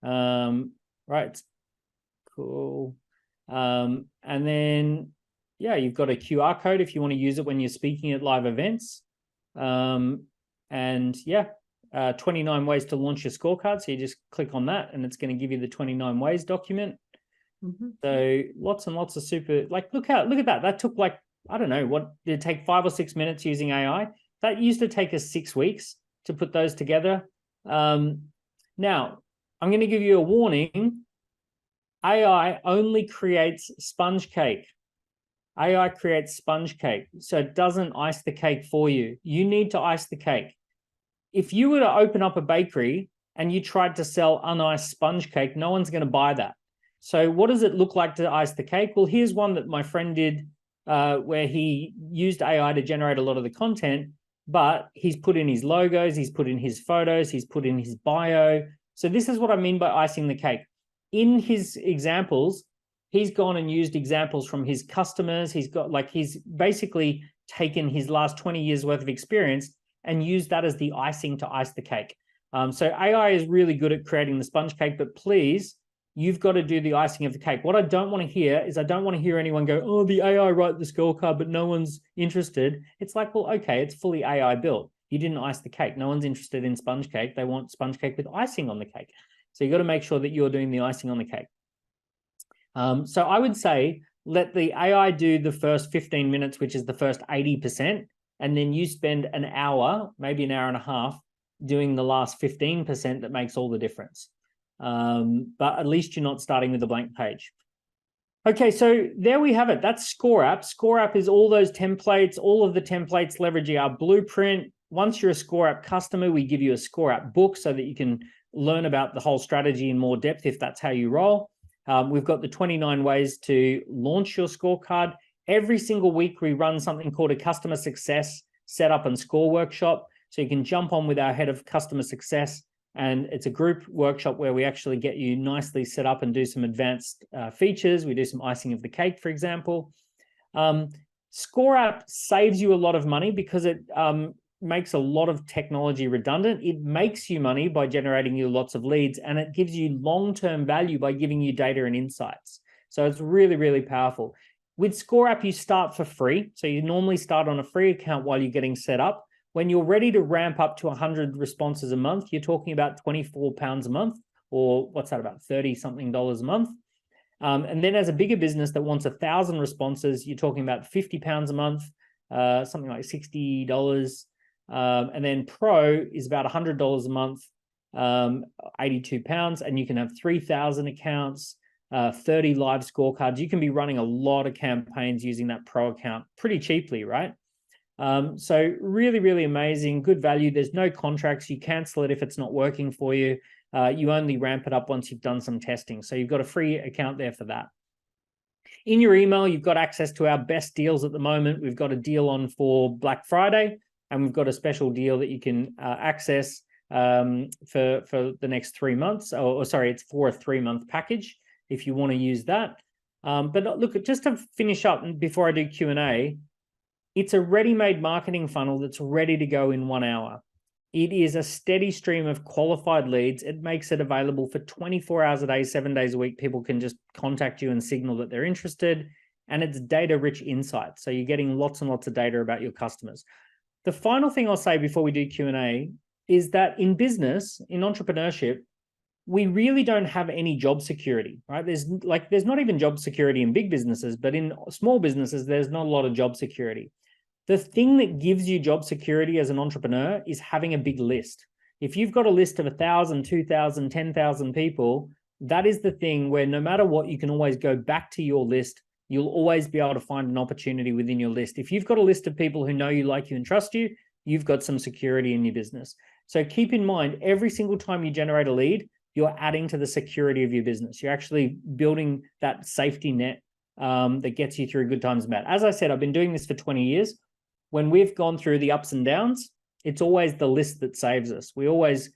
right? Cool. And then, yeah, you've got a QR code if you want to use it when you're speaking at live events. And yeah, 29 ways to launch your scorecard. So you just click on that and it's going to give you the 29 ways document. So lots and lots of super, like, look at that. That took like, I don't know, what did it take, 5 or 6 minutes using AI? That used to take us 6 weeks to put those together. Now I'm going to give you a warning. AI only creates sponge cake. AI creates sponge cake. So it doesn't ice the cake for you. You need to ice the cake. If you were to open up a bakery and you tried to sell uniced sponge cake, no one's going to buy that. So what does it look like to ice the cake? Well, here's one that my friend did where he used AI to generate a lot of the content, but he's put in his logos, he's put in his photos, he's put in his bio. So this is what I mean by icing the cake. In his examples, he's gone and used examples from his customers. He's got like, he's basically taken his last 20 years worth of experience and use that as the icing to ice the cake. So AI is really good at creating the sponge cake, but please, you've got to do the icing of the cake. What I don't want to hear is I don't want to hear anyone go, oh, the AI wrote the scorecard, but no one's interested. It's like, well, okay, it's fully AI built. You didn't ice the cake. No one's interested in sponge cake. They want sponge cake with icing on the cake. So you've got to make sure that you're doing the icing on the cake. So I would say let the AI do the first 15 minutes, which is the first 80%. And then you spend an hour, maybe an hour and a half, doing the last 15% that makes all the difference. But at least you're not starting with a blank page. Okay, so there we have it. That's ScoreApp. ScoreApp is all those templates. All of the templates leveraging our blueprint. Once you're a ScoreApp customer, we give you a ScoreApp book so that you can learn about the whole strategy in more depth if that's how you roll. We've got the 29 ways to launch your scorecard. Every single week, we run something called a customer success setup and score workshop. So you can jump on with our head of customer success, and it's a group workshop where we actually get you nicely set up and do some advanced features. We do some icing of the cake, for example. ScoreApp saves you a lot of money because it makes a lot of technology redundant. It makes you money by generating you lots of leads, and it gives you long-term value by giving you data and insights. So it's really, really powerful. With ScoreApp, you start for free. So you normally start on a free account while you're getting set up. When you're ready to ramp up to 100 responses a month, you're talking about £24 a month, or what's that, about $30-something a month. And then as a bigger business that wants 1,000 responses, you're talking about £50 a month, something like $60. And then Pro is about $100 a month, £82, and you can have 3,000 accounts, 30 live scorecards. You can be running a lot of campaigns using that Pro account pretty cheaply, right? So really, really amazing, good value. There's no contracts. You cancel it if it's not working for you. You only ramp it up once you've done some testing. So you've got a free account there for that. In your email, you've got access to our best deals at the moment. We've got a deal on for Black Friday, and we've got a special deal that you can access for the next 3 months. Or sorry, it's for a 3-month package if you want to use that. But look, just to finish up before I do Q&A, it's a ready-made marketing funnel that's ready to go in 1 hour. It is a steady stream of qualified leads. It makes it available for 24 hours a day, 7 days a week. People can just contact you and signal that they're interested. And it's data-rich insights. So you're getting lots and lots of data about your customers. The final thing I'll say before we do Q&A is that in business, in entrepreneurship, we really don't have any job security, right? There's not even job security in big businesses, but in small businesses, there's not a lot of job security. The thing that gives you job security as an entrepreneur is having a big list. If you've got a list of 1,000, 2,000, 10,000 people, that is the thing where no matter what, you can always go back to your list. You'll always be able to find an opportunity within your list. If you've got a list of people who know you, like you, and trust you, you've got some security in your business. So keep in mind, every single time you generate a lead, you're adding to the security of your business. You're actually building that safety net that gets you through good times and bad. As I said, I've been doing this for 20 years. When we've gone through the ups and downs, it's always the list that saves us. We always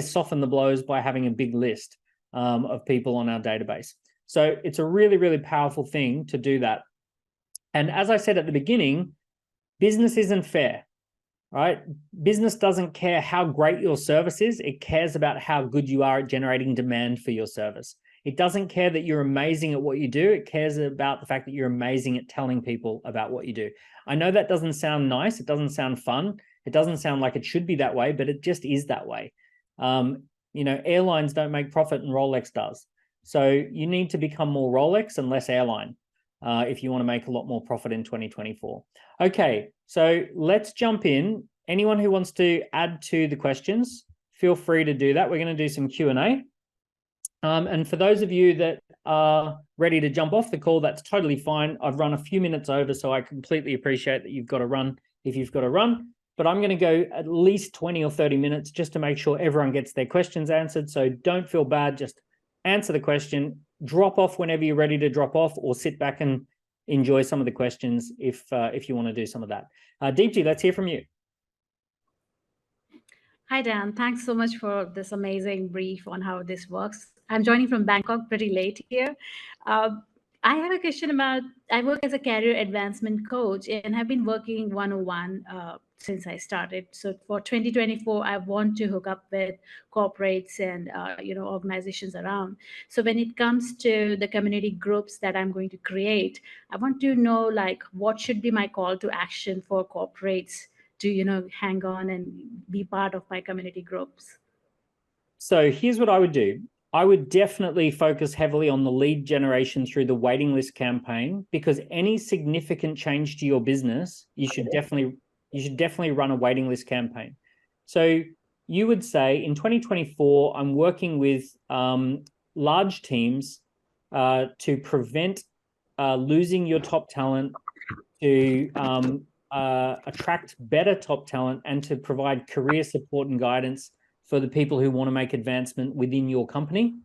soften the blows by having a big list of people on our database. So it's a really, really powerful thing to do that. And as I said at the beginning, business isn't fair, right? Business doesn't care how great your service is. It cares about how good you are at generating demand for your service. It doesn't care that you're amazing at what you do. It cares about the fact that you're amazing at telling people about what you do. I know that doesn't sound nice. It doesn't sound fun. It doesn't sound like it should be that way, but it just is that way. Airlines don't make profit and Rolex does. So you need to become more Rolex and less airline if you want to make a lot more profit in 2024. Okay, so let's jump in. Anyone who wants to add to the questions, feel free to do that. We're going to do some Q&A. And for those of you that are ready to jump off the call, that's totally fine. I've run a few minutes over, so I completely appreciate that you've got to run if you've got to run. But I'm going to go at least 20 or 30 minutes just to make sure everyone gets their questions answered. So don't feel bad. Just answer the question, drop off whenever you're ready to drop off, or sit back and enjoy some of the questions if you want to do some of that. Deepti, let's hear from you. Hi, Dan. Thanks so much for this amazing brief on how this works. I'm joining from Bangkok pretty late here. I have a question about, I work as a career advancement coach and have been working one-on-one since I started. So for 2024, I want to hook up with corporates and organizations around. So when it comes to the community groups that I'm going to create, I want to know what should be my call to action for corporates to hang on and be part of my community groups. So here's what I would do. I would definitely focus heavily on the lead generation through the waiting list campaign, because any significant change to your business, you should definitely run a waiting list campaign. So you would say in 2024, I'm working with large teams to prevent losing your top talent, to attract better top talent, and to provide career support and guidance for the people who want to make advancement within your company.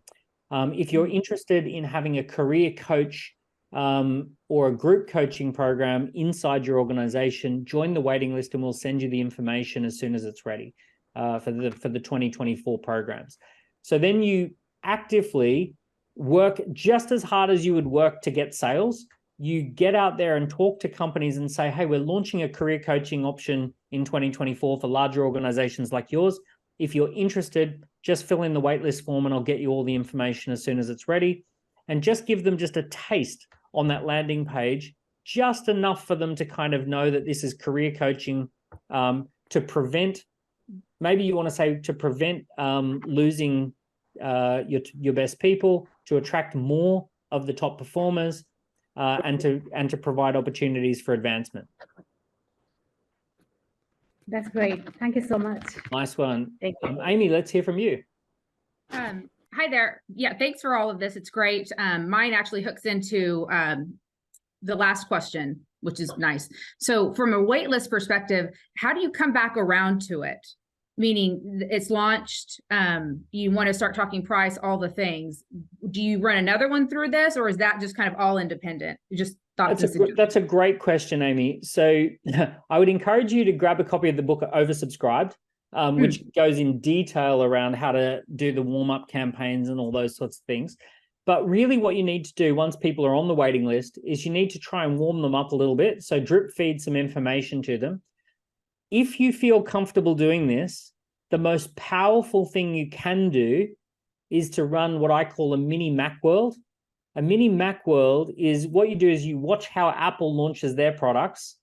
If you're interested in having a career coach or a group coaching program inside your organization, join the waiting list and we'll send you the information as soon as it's ready for the 2024 programs. So then you actively work just as hard as you would work to get sales. You get out there and talk to companies and say, hey, we're launching a career coaching option in 2024 for larger organizations like yours. If you're interested, just fill in the waitlist form and I'll get you all the information as soon as it's ready. And just give them just a taste on that landing page, just enough for them to kind of know that this is career coaching to prevent, maybe you want to say to prevent losing your best people, to attract more of the top performers, and to provide opportunities for advancement. That's great. Thank you so much. Nice one. Thank you. Amy, let's hear from you. Hi there. Yeah, thanks for all of this. It's great. Mine actually hooks into the last question, which is nice. So from a waitlist perspective, how do you come back around to it? Meaning it's launched, you want to start talking price, all the things. Do you run another one through this, or is that just kind of all independent? You just thought that's a great question, Amy. So I would encourage you to grab a copy of the book Oversubscribed, which goes in detail around how to do the warm-up campaigns and all those sorts of things. But really what you need to do once people are on the waiting list is you need to try and warm them up a little bit. So drip feed some information to them. If you feel comfortable doing this, the most powerful thing you can do is to run what I call a mini Macworld. A mini Macworld is what you do is you watch how Apple launches their products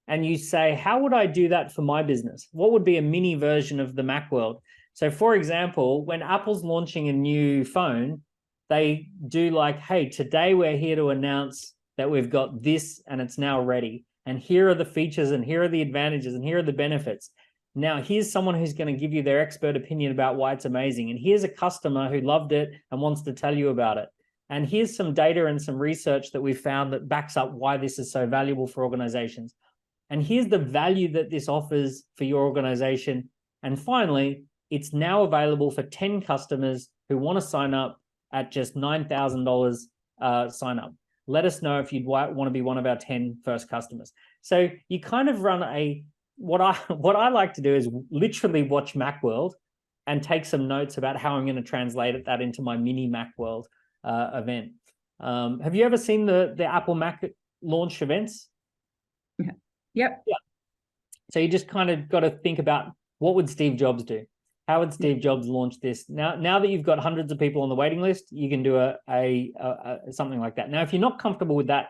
and you say, how would I do that for my business? What would be a mini version of the Macworld? So for example, when Apple's launching a new phone, they do like, hey, today we're here to announce that we've got this and it's now ready. And here are the features and here are the advantages and here are the benefits. Now, here's someone who's going to give you their expert opinion about why it's amazing. And here's a customer who loved it and wants to tell you about it. And here's some data and some research that we've found that backs up why this is so valuable for organizations. And here's the value that this offers for your organization. And finally, it's now available for 10 customers who want to sign up at just $9,000 sign up. Let us know if you'd want to be one of our 10 first customers. So you kind of run what I like to do is literally watch Macworld and take some notes about how I'm going to translate that into my mini Macworld event. Have you ever seen the Apple Mac launch events? Yep. Yeah. So you just kind of got to think about, what would Steve Jobs do? How would Steve Jobs launch this? Now that you've got hundreds of people on the waiting list, you can do something like that. Now, if you're not comfortable with that,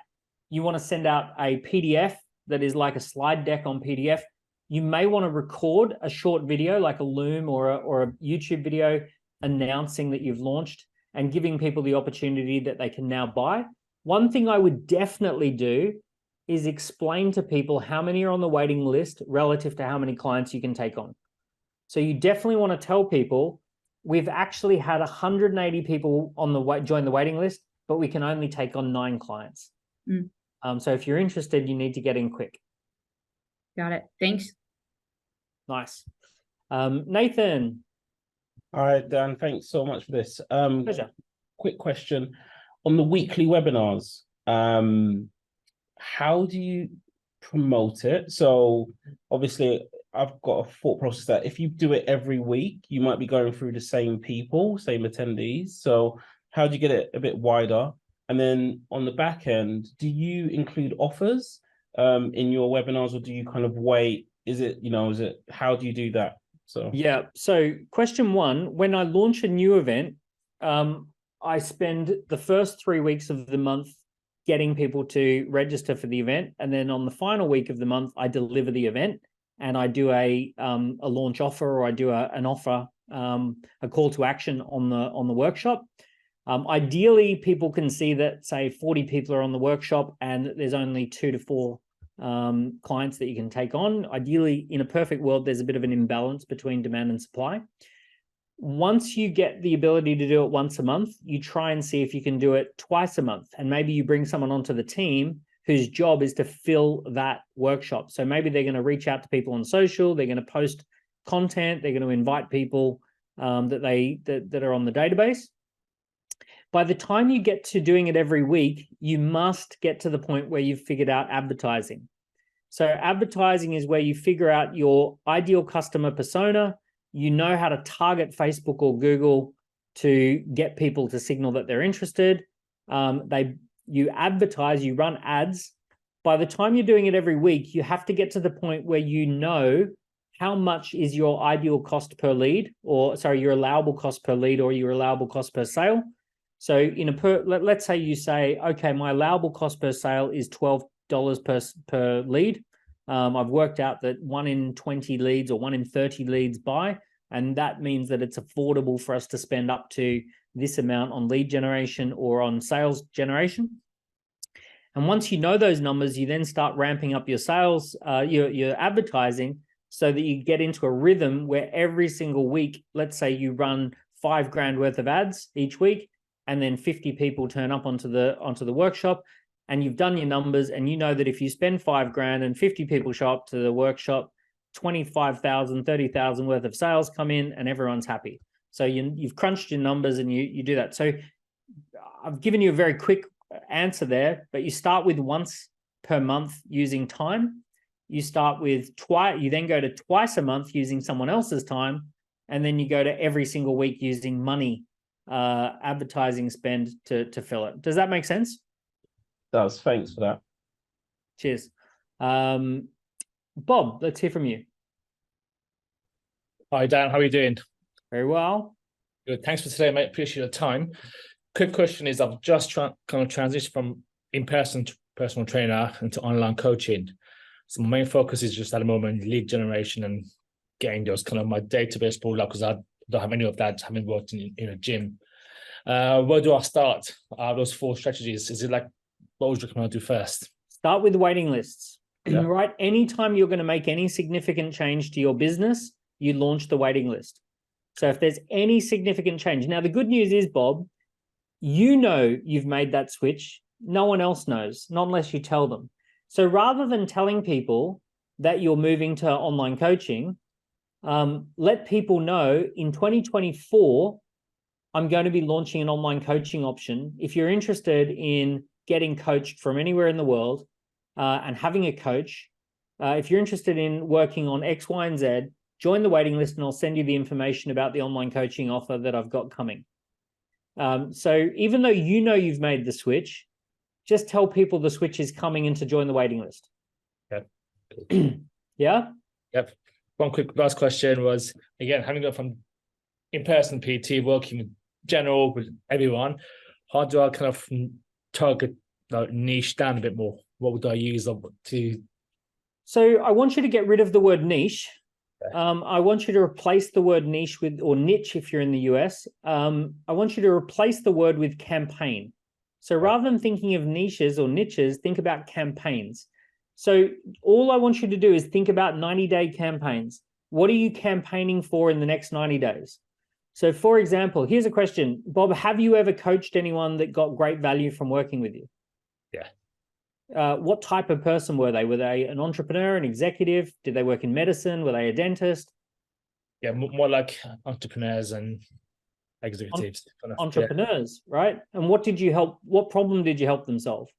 you want to send out a PDF that is like a slide deck on PDF. You may want to record a short video like a Loom or a YouTube video announcing that you've launched and giving people the opportunity that they can now buy. One thing I would definitely do is explain to people how many are on the waiting list relative to how many clients you can take on. So you definitely want to tell people, we've actually had 180 people join the waiting list, but we can only take on 9 clients. So if you're interested, you need to get in quick. Got it. Thanks. Nice. Nathan. All right, Dan, thanks so much for this. Pleasure. Quick question. On the weekly webinars, how do you promote it? So obviously, I've got a thought process that if you do it every week, you might be going through the same people, same attendees. So how do you get it a bit wider? And then on the back end, do you include offers in your webinars, or do you kind of wait? How do you do that? So yeah. So question one, when I launch a new event, I spend the first 3 weeks of the month getting people to register for the event. And then on the final week of the month, I deliver the event and I do a launch offer, or I do an offer, a call to action on the workshop. Ideally, people can see that, say, 40 people are on the workshop and there's only 2 to 4 clients that you can take on. Ideally, in a perfect world, there's a bit of an imbalance between demand and supply. Once you get the ability to do it once a month, you try and see if you can do it twice a month. And maybe you bring someone onto the team whose job is to fill that workshop. So maybe they're going to reach out to people on social, they're going to post content, they're going to invite people that are on the database. By the time you get to doing it every week, you must get to the point where you've figured out advertising. So advertising is where you figure out your ideal customer persona. You know how to target Facebook or Google to get people to signal that they're interested. You advertise, you run ads. By the time you're doing it every week, you have to get to the point where you know how much is your ideal cost per lead, or sorry, your allowable cost per lead or your allowable cost per sale. So let's say you say, okay, my allowable cost per sale is $12 per lead. I've worked out that 1 in 20 leads or 1 in 30 leads buy, and that means that it's affordable for us to spend up to this amount on lead generation or on sales generation. And once you know those numbers, you then start ramping up your sales, your advertising, so that you get into a rhythm where every single week, let's say you run $5,000 worth of ads each week, and then 50 people turn up onto the workshop, and you've done your numbers, and you know that if you spend $5,000 and 50 people show up to the workshop, 25,000, 30,000 worth of sales come in, and everyone's happy. So you've crunched your numbers, and you do that. So I've given you a very quick answer there, but you start with once per month using time. You start with twice, you then go to twice a month using someone else's time, and then you go to every single week using money, advertising spend to fill it. Does that make sense? Does. Thanks for that. Cheers. Bob, let's hear from you. Hi, Dan. How are you doing? Very well. Good. Thanks for today, mate. Appreciate your time. Quick question is, I've just kind of transitioned from in-person to personal trainer into online coaching. So my main focus is just at the moment lead generation and getting those kind of my database pulled up, because I don't have any of that, having worked in a gym. Where do I start? Those 4 strategies. Is it like, what would you recommend I do first? Start with waiting lists. Yeah. Right? Anytime you're going to make any significant change to your business, you launch the waiting list. So if there's any significant change. Now, the good news is, Bob, you know you've made that switch. No one else knows, not unless you tell them. So rather than telling people that you're moving to online coaching, let people know in 2024, I'm going to be launching an online coaching option. If you're interested in getting coached from anywhere in the world and having a coach, if you're interested in working on X, Y, and Z, join the waiting list, and I'll send you the information about the online coaching offer that I've got coming. So even though you know you've made the switch, just tell people the switch is coming and to join the waiting list. Yep. Yeah? Yep. One quick last question was, again, having gone from in-person PT, working general with everyone, how do I kind of target niche down a bit more? What would I use to? So I want you to get rid of the word niche. I want you to replace the word niche with, or niche if you're in the US. I want you to replace the word with campaign. So rather than thinking of niches or niches, think about campaigns. So all I want you to do is think about 90-day campaigns. What are you campaigning for in the next 90 days? So for example, here's a question. Bob, have you ever coached anyone that got great value from working with you? Yeah. What type of person were they? Were they an entrepreneur, an executive? Did they work in medicine? Were they a dentist? Yeah, more like entrepreneurs and executives. Entrepreneurs, yeah. Right? And what problem did you help them solve?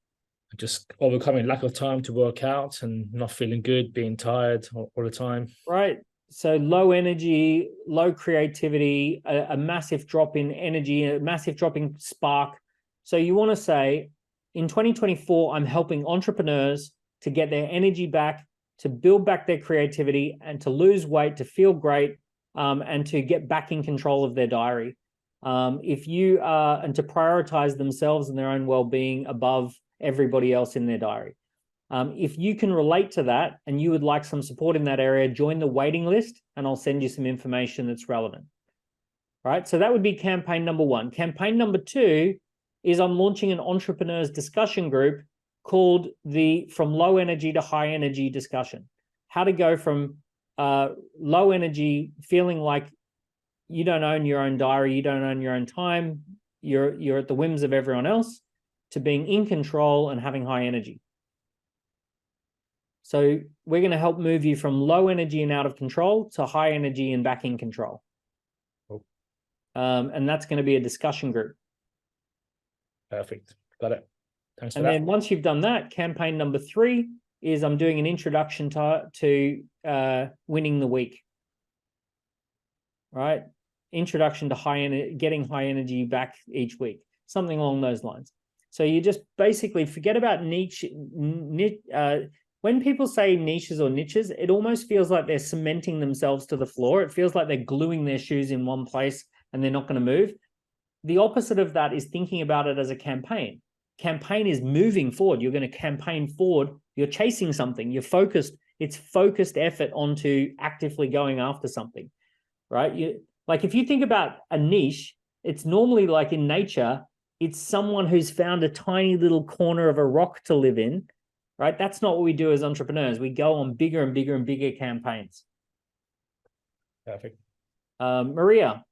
Just overcoming lack of time to work out and not feeling good, being tired all the time. Right. So low energy, low creativity, a massive drop in energy, a massive drop in spark. So you want to say, in 2024, I'm helping entrepreneurs to get their energy back, to build back their creativity, and to lose weight, to feel great, and to get back in control of their diary. And to prioritize themselves and their own well-being above everybody else in their diary. If you can relate to that and you would like some support in that area, join the waiting list and I'll send you some information that's relevant. Right? So that would be campaign number 1. Campaign number 2 is I'm launching an entrepreneurs discussion group called the From Low Energy to High Energy discussion. How to go from low energy, feeling like you don't own your own diary, you don't own your own time, you're at the whims of everyone else, to being in control and having high energy. So we're going to help move you from low energy and out of control to high energy and back in control. Cool. And that's going to be a discussion group. Perfect. Got it. Thanks for And that. then once you've done that, campaign number 3 is I'm doing an introduction to winning the week. Right? Introduction to getting high energy back each week, something along those lines. So you just basically forget about niche. When people say niches or niches, it almost feels like they're cementing themselves to the floor. It feels like they're gluing their shoes in one place and they're not going to move. The opposite of that is thinking about it as a campaign. Campaign is moving forward. You're going to campaign forward. You're chasing something. You're focused. It's focused effort onto actively going after something, right? Like if you think about a niche, it's normally like in nature, it's someone who's found a tiny little corner of a rock to live in, right? That's not what we do as entrepreneurs. We go on bigger and bigger and bigger campaigns. Perfect. Maria.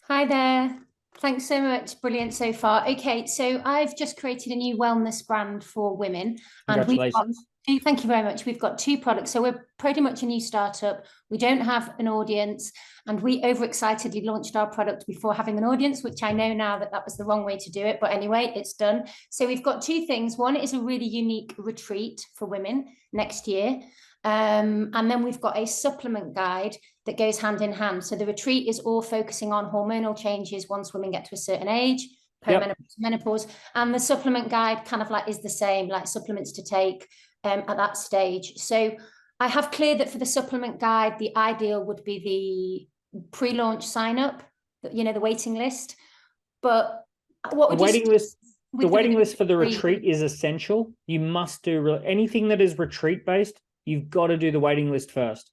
Hi there. Thanks so much. Brilliant so far. Okay, so I've just created a new wellness brand for women. Congratulations. And thank you very much. We've got 2 products. So we're pretty much a new startup. We don't have an audience, and we overexcitedly launched our product before having an audience, which I know now that was the wrong way to do it. But anyway, it's done. So we've got 2 things. One is a really unique retreat for women next year. And then we've got a supplement guide that goes hand in hand. So the retreat is all focusing on hormonal changes once women get to a certain age, perimenopause, menopause, and the supplement guide kind of like is the same, like supplements to take at that stage. So I have cleared that for the supplement guide, the ideal would be the pre-launch sign up, the waiting list. But what would the waiting list for the retreat is essential. You must do anything that is retreat based. You've got to do the waiting list first.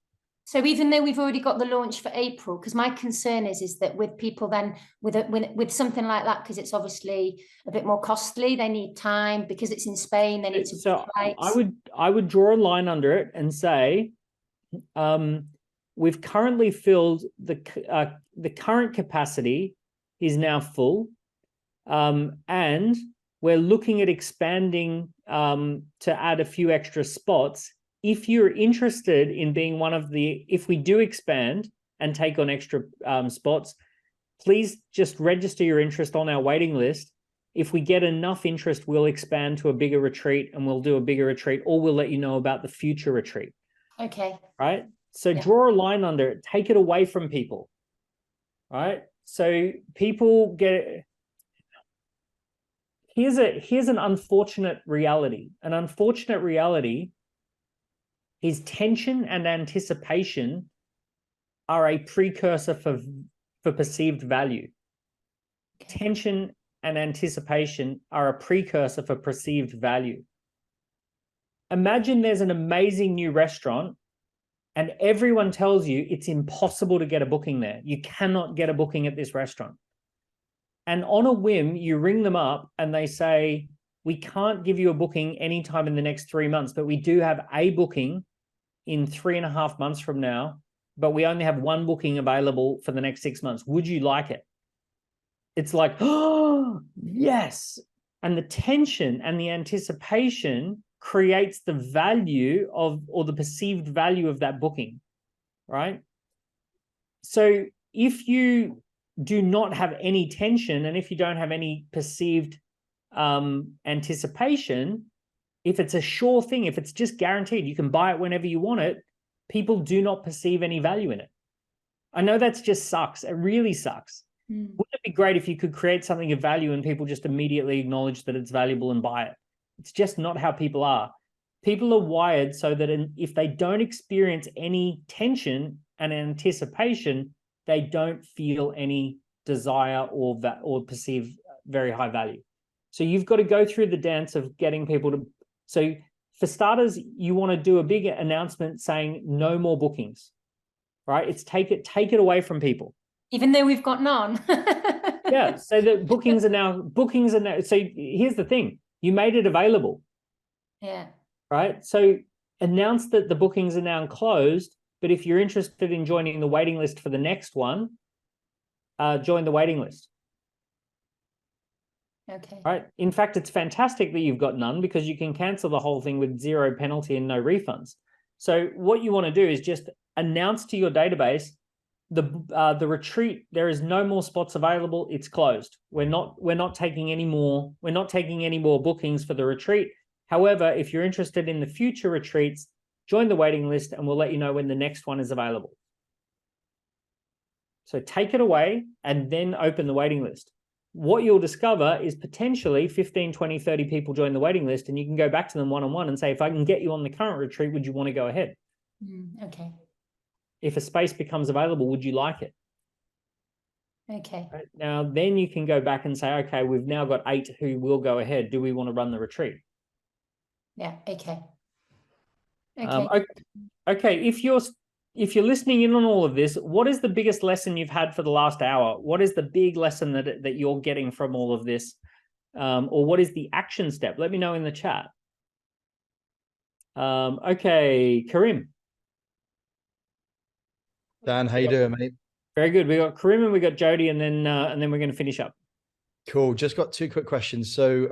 So even though we've already got the launch for April, because my concern is that with people then with something like that, because it's obviously a bit more costly, they need time because it's in Spain. They need to. So I would draw a line under it and say, we've currently filled the current capacity is now full, and we're looking at expanding to add a few extra spots. If you're interested in being if we do expand and take on extra spots, please just register your interest on our waiting list. If we get enough interest, we'll expand to a bigger retreat and we'll do a bigger retreat, or we'll let you know about the future retreat. Okay. Right? So draw a line under it, take it away from people. Right? So people get here's an unfortunate reality. An unfortunate reality is tension and anticipation are a precursor for perceived value. Tension and anticipation are a precursor for perceived value. Imagine there's an amazing new restaurant and everyone tells you it's impossible to get a booking there. You cannot get a booking at this restaurant. And on a whim, you ring them up and they say, we can't give you a booking anytime in the next 3 months, but we do have a booking in 3.5 months from now, but we only have 1 booking available for the next 6 months. Would you like it? It's like, oh, yes. And the tension and the anticipation creates the value or the perceived value of that booking, right? So if you do not have any tension and if you don't have any perceived anticipation, if it's a sure thing, if it's just guaranteed, you can buy it whenever you want it, people do not perceive any value in it. I know that just sucks. It really sucks. Wouldn't it be great if you could create something of value and people just immediately acknowledge that it's valuable and buy it? It's just not how people are. People are wired so that if they don't experience any tension and anticipation, they don't feel any desire or perceive very high value. So you've got to go through the dance of getting people to. So for starters, you want to do a big announcement saying no more bookings, right? It's take it away from people. Even though we've got none. Yeah. So the bookings are now. So here's the thing: you made it available. Yeah. Right. So announce that the bookings are now closed. But if you're interested in joining the waiting list for the next one, join the waiting list. Okay. Right. In fact, it's fantastic that you've got none because you can cancel the whole thing with 0 penalty and no refunds. So what you want to do is just announce to your database, the retreat, there is no more spots available. It's closed. We're not taking any more bookings for the retreat. However, if you're interested in the future retreats, join the waiting list and we'll let you know when the next one is available. So take it away and then open the waiting list. What you'll discover is potentially 15, 20, 30 people join the waiting list, and you can go back to them one-on-one and say, if I can get you on the current retreat, would you want to go ahead? Okay. If a space becomes available, would you like it? Okay. Right? Now, then you can go back and say, okay, we've now got 8 who will go ahead. Do we want to run the retreat? Yeah. Okay. Okay. If you're listening in on all of this, what is the biggest lesson you've had for the last hour? What is the big lesson that you're getting from all of this? Or what is the action step? Let me know in the chat. Okay, Karim. Dan, how you doing, mate? Very good. We got Karim and we got Jody, and then we're going to finish up. Cool. Just got 2 quick questions. So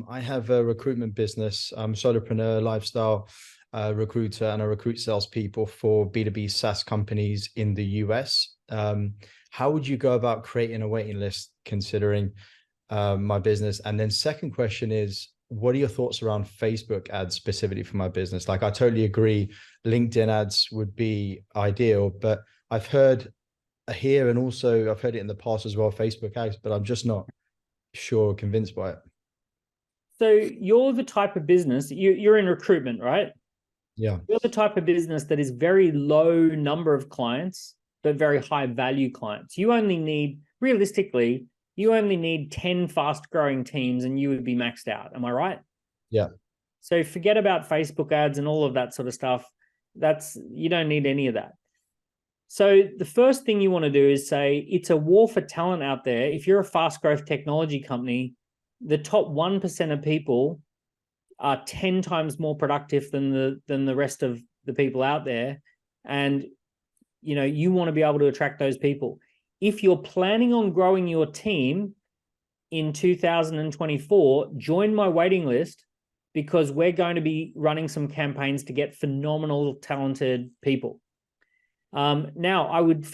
I have a recruitment business. I'm a solopreneur, lifestyle recruiter, and I recruit salespeople for B2B SaaS companies in the US. How would you go about creating a waiting list considering my business? And then second question is, what are your thoughts around Facebook ads specifically for my business? Like, I totally agree, LinkedIn ads would be ideal, but I've heard here, and also I've heard it in the past as well, Facebook ads, but I'm just not sure or convinced by it. So you're the type of business, you're in recruitment, right? Yeah. You're the type of business that is very low number of clients, but very high value clients. You only need, realistically, you only need 10 fast growing teams and you would be maxed out. Am I right? Yeah. So forget about Facebook ads and all of that sort of stuff. You don't need any of that. So the first thing you want to do is say, it's a war for talent out there. If you're a fast growth technology company, the top 1% of people are 10 times more productive than the rest of the people out there. And, you want to be able to attract those people. If you're planning on growing your team in 2024, join my waiting list, because we're going to be running some campaigns to get phenomenal, talented people. Now, I would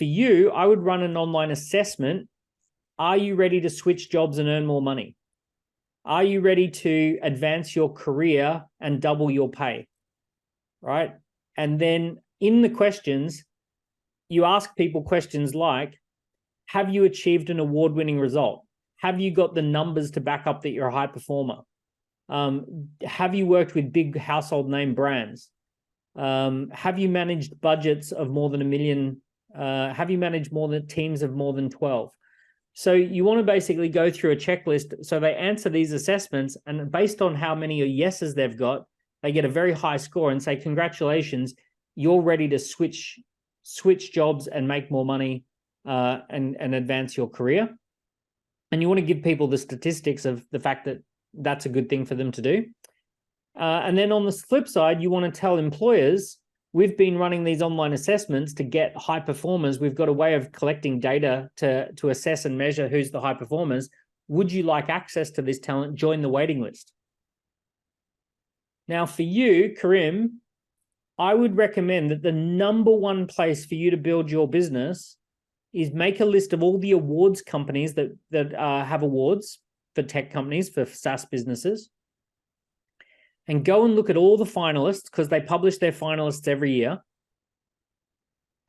run an online assessment. Are you ready to switch jobs and earn more money? Are you ready to advance your career and double your pay? Right? And then in the questions, you ask people questions like, have you achieved an award-winning result? Have you got the numbers to back up that you're a high performer? Have you worked with big household name brands? Have you managed budgets of more than $1 million? Have you managed teams of more than 12? So you want to basically go through a checklist. So they answer these assessments, and based on how many yeses they've got, they get a very high score and say, congratulations, you're ready to switch jobs and make more money and advance your career. And you want to give people the statistics of the fact that that's a good thing for them to do. And then on the flip side, you want to tell employers, we've been running these online assessments to get high performers. We've got a way of collecting data to assess and measure who's the high performers. Would you like access to this talent? Join the waiting list. Now for you, Karim, I would recommend that the number one place for you to build your business is make a list of all the awards companies that have awards for tech companies, for SaaS businesses. And go and look at all the finalists, because they publish their finalists every year.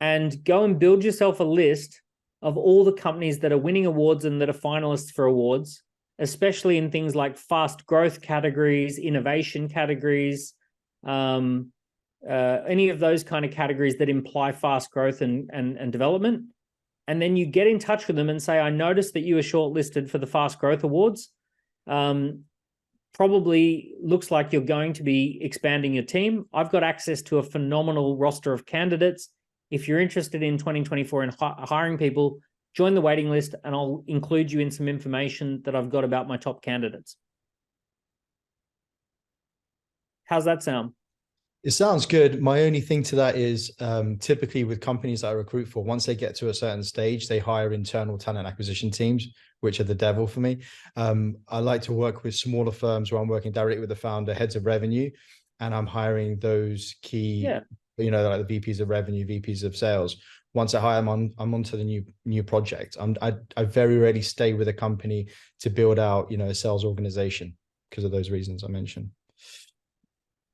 And go and build yourself a list of all the companies that are winning awards and that are finalists for awards, especially in things like fast growth categories, innovation categories, any of those kind of categories that imply fast growth and development. And then you get in touch with them and say, I noticed that you were shortlisted for the Fast Growth Awards. Probably looks like you're going to be expanding your team. I've got access to a phenomenal roster of candidates. If you're interested in 2024 and hiring people, join the waiting list and I'll include you in some information that I've got about my top candidates. How's that sound? It sounds good. My only thing to that is typically with companies that I recruit for, once they get to a certain stage, they hire internal talent acquisition teams, which are the devil for me. I like to work with smaller firms where I'm working directly with the founder, heads of revenue, and I'm hiring those key, like the VPs of revenue, VPs of sales, once I hire them, I'm onto the new project. I very rarely stay with a company to build out, you know, a sales organization because of those reasons I mentioned.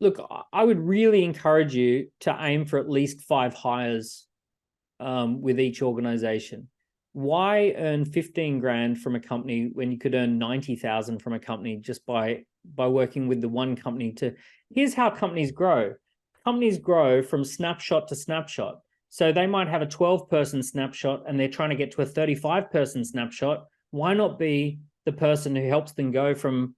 Look, I would really encourage you to aim for at least 5 hires with each organization. Why earn 15 grand from a company when you could earn 90,000 from a company just by working with the one company? Here's how companies grow. Companies grow from snapshot to snapshot. So they might have a 12-person snapshot and they're trying to get to a 35-person snapshot. Why not be the person who helps them go from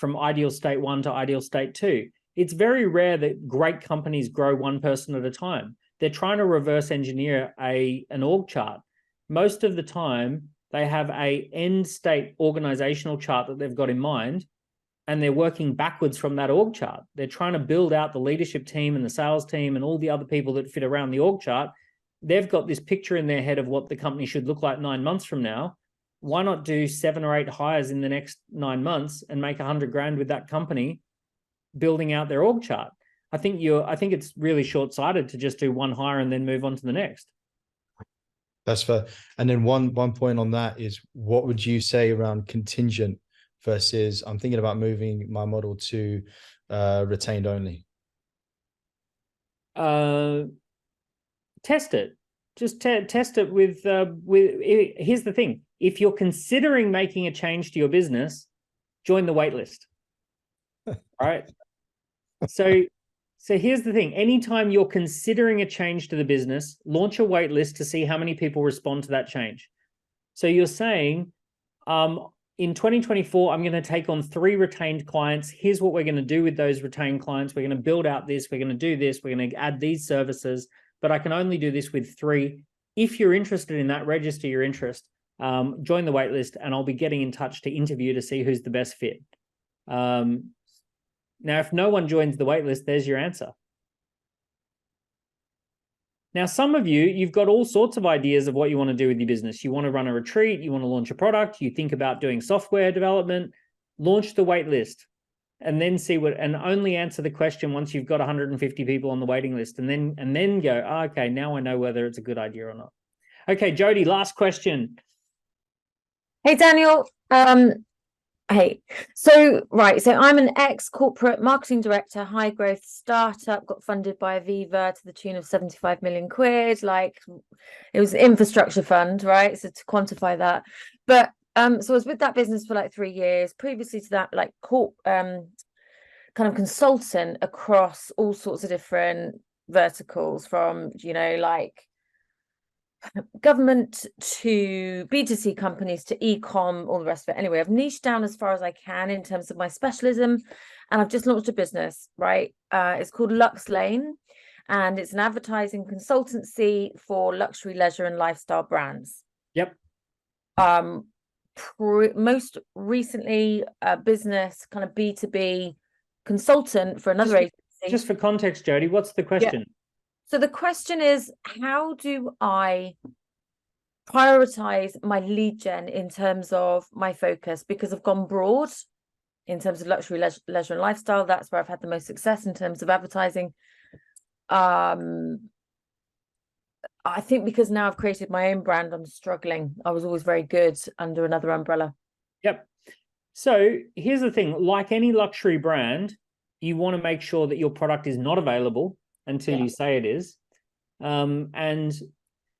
ideal state 1 to ideal state 2? It's very rare that great companies grow one person at a time. They're trying to reverse engineer an org chart. Most of the time, they have a end state organizational chart that they've got in mind, and they're working backwards from that org chart. They're trying to build out the leadership team and the sales team and all the other people that fit around the org chart. They've got this picture in their head of what the company should look like 9 months from now. Why not do 7 or 8 hires in the next 9 months and make 100 grand with that company building out their org chart? I think it's really short-sighted to just do 1 hire and then move on to the next. That's fair. And then one point on that is, what would you say around contingent versus I'm thinking about moving my model to retained only? Test it. Just test it with here's the thing. If you're considering making a change to your business, join the wait list. All right. So here's the thing. Anytime you're considering a change to the business, launch a wait list to see how many people respond to that change. So you're saying, in 2024, I'm going to take on 3 retained clients. Here's what we're going to do with those retained clients. We're going to build out this. We're going to do this. We're going to add these services, but I can only do this with 3. If you're interested in that, register your interest, join the wait list, and I'll be getting in touch to interview to see who's the best fit. Now, if no one joins the waitlist, there's your answer. Now, some of you've got all sorts of ideas of what you want to do with your business. You want to run a retreat, you want to launch a product, you think about doing software development, launch the waitlist, and then and only answer the question once you've got 150 people on the waiting list, and then go, oh, okay, now I know whether it's a good idea or not. Okay, Jody, last question. Hey, Daniel. Hey, so I'm an ex-corporate marketing director, high growth startup, got funded by Aviva to the tune of 75 million quid. Like, it was an infrastructure fund, right? So to quantify that. But so I was with that business for like 3 years. Previously to that, like kind of consultant across all sorts of different verticals, from, you know, like government to B2C companies to e-com, all the rest of it. Anyway, I've niched down as far as I can in terms of my specialism, and I've just launched a business, right? It's called Lux Lane, and it's an advertising consultancy for luxury, leisure, and lifestyle brands. Yep. Most recently, a business kind of B2B consultant for another agency. Just for context, Jody, what's the question? Yeah. So the question is, how do I prioritize my lead gen in terms of my focus? Because I've gone broad in terms of luxury, leisure, and lifestyle. That's where I've had the most success in terms of advertising. I think because now I've created my own brand, I'm struggling. I was always very good under another umbrella. Yep. So here's the thing. Like any luxury brand, you want to make sure that your product is not available until you say it is. And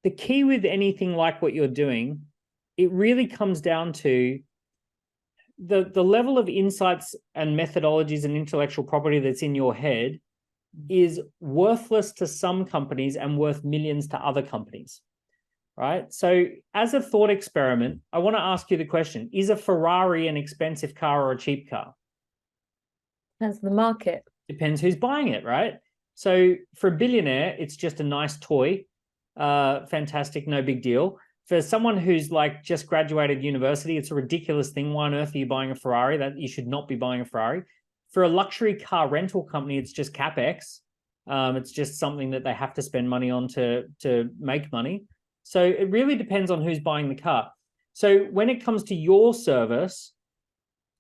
the key with anything like what you're doing, it really comes down to the level of insights and methodologies and intellectual property that's in your head is worthless to some companies and worth millions to other companies, right? So as a thought experiment, I want to ask you the question, is a Ferrari an expensive car or a cheap car? Depends on the market. Depends who's buying it, right? So for a billionaire, it's just a nice toy. Fantastic, no big deal. For someone who's like just graduated university, it's a ridiculous thing. Why on earth are you buying a Ferrari? That you should not be buying a Ferrari. For a luxury car rental company, it's just CapEx. It's just something that they have to spend money on to make money. So it really depends on who's buying the car. So when it comes to your service,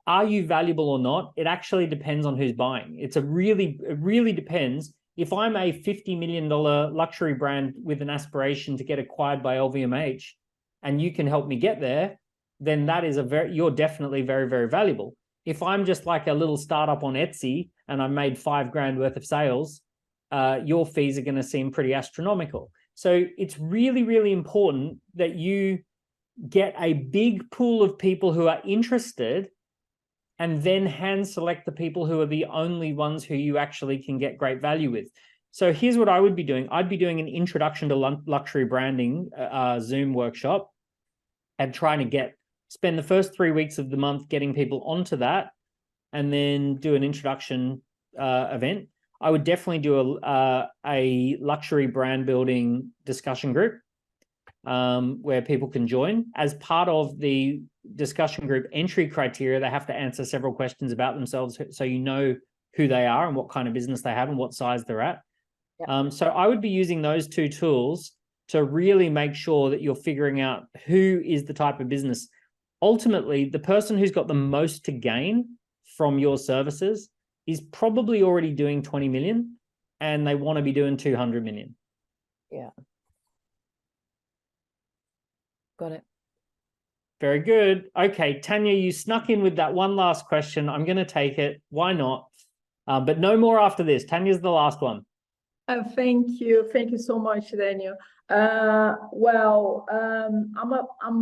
are you valuable or not? It actually depends on who's buying. It really depends. If I'm a $50 million luxury brand with an aspiration to get acquired by LVMH, and you can help me get there, then that is you're definitely very, very valuable. If I'm just like a little startup on Etsy and I made $5,000 worth of sales, your fees are going to seem pretty astronomical. So it's really, really important that you get a big pool of people who are interested, and then hand select the people who are the only ones who you actually can get great value with. So here's what I would be doing. I'd be doing an introduction to luxury branding Zoom workshop, and trying to spend the first 3 weeks of the month getting people onto that, and then do an introduction event. I would definitely do a luxury brand building discussion group where people can join. As part of the discussion group entry criteria, they have to answer several questions about themselves, so you know who they are and what kind of business they have and what size they're at. So I would be using those two tools to really make sure that you're figuring out who is the type of business. Ultimately, the person who's got the most to gain from your services is probably already doing 20 million, and they want to be doing 200 million. Yeah. Got it. Very good. Okay, Tanya, you snuck in with that one last question. I'm going to take it. Why not? But no more after this. Tanya's the last one. Thank you. Thank you so much, Daniel. I'm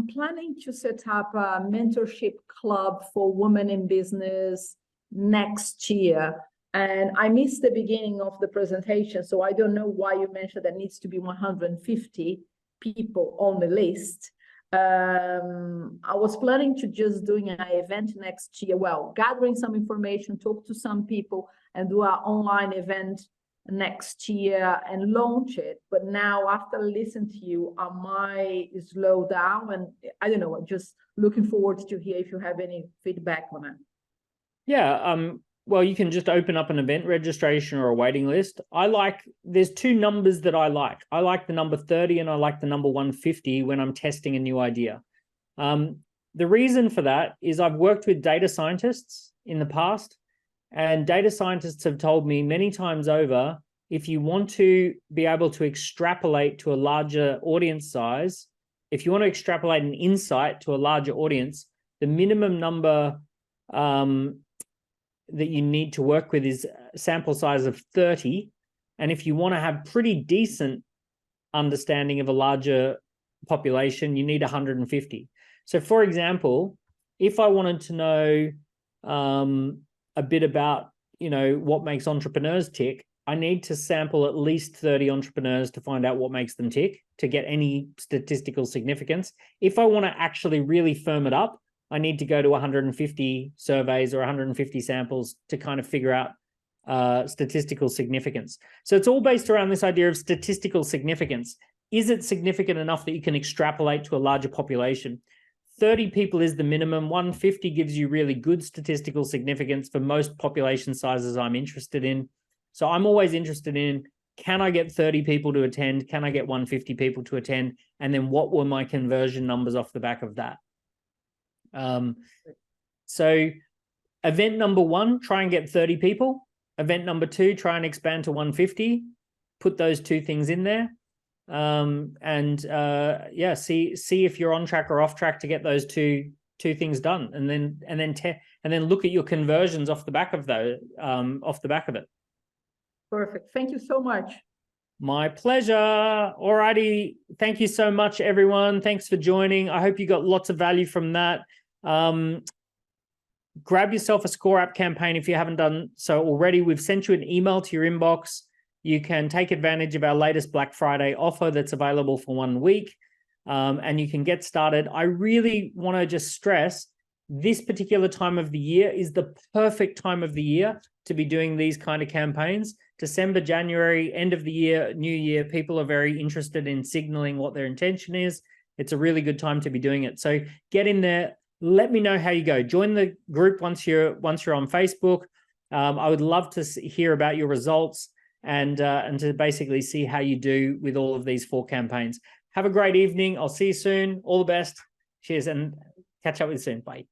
planning to set up a mentorship club for women in business next year. And I missed the beginning of the presentation, so I don't know why you mentioned there needs to be 150 people on the list. I was planning to just doing an event next year, gathering some information, talk to some people, and do an online event next year and launch it. But now, after listening to you, I might slow down, and I don't know, I'm just looking forward to hear if you have any feedback on it. Yeah, well, you can just open up an event registration or a waiting list. There's two numbers that I like. I like the number 30 and I like the number 150 when I'm testing a new idea. The reason for that is I've worked with data scientists in the past, and data scientists have told me many times over, if you want to be able to extrapolate to a larger audience size, if you want to extrapolate an insight to a larger audience, the minimum number that you need to work with is a sample size of 30. And if you want to have pretty decent understanding of a larger population, you need 150. So for example, if I wanted to know a bit about, what makes entrepreneurs tick, I need to sample at least 30 entrepreneurs to find out what makes them tick to get any statistical significance. If I want to actually really firm it up, I need to go to 150 surveys or 150 samples to kind of figure out statistical significance. So it's all based around this idea of statistical significance. Is it significant enough that you can extrapolate to a larger population? 30 people is the minimum. 150 gives you really good statistical significance for most population sizes I'm interested in. So I'm always interested in, can I get 30 people to attend? Can I get 150 people to attend? And then what were my conversion numbers off the back of that? So event number 1, try and get 30 people. Event number 2, try and expand to 150. Put those two things in there. See if you're on track or off track to get those two things done, and then look at your conversions off the back of it. Perfect. Thank you so much. My pleasure. All righty. Thank you so much, everyone. Thanks for joining. I hope you got lots of value from that. Grab yourself a ScoreApp campaign if you haven't done so already. We've sent you an email to your inbox. You can take advantage of our latest Black Friday offer that's available for 1 week, and you can get started. I really want to just stress this particular time of the year is the perfect time of the year to be doing these kind of campaigns. December, January, end of the year, new year, people are very interested in signaling what their intention is. It's a really good time to be doing it. So get in there. Let me know how you go. Join the group once you're on Facebook. I would love to hear about your results and to basically see how you do with all of these 4 campaigns. Have a great evening. I'll see you soon. All the best. Cheers, and catch up with you soon. Bye.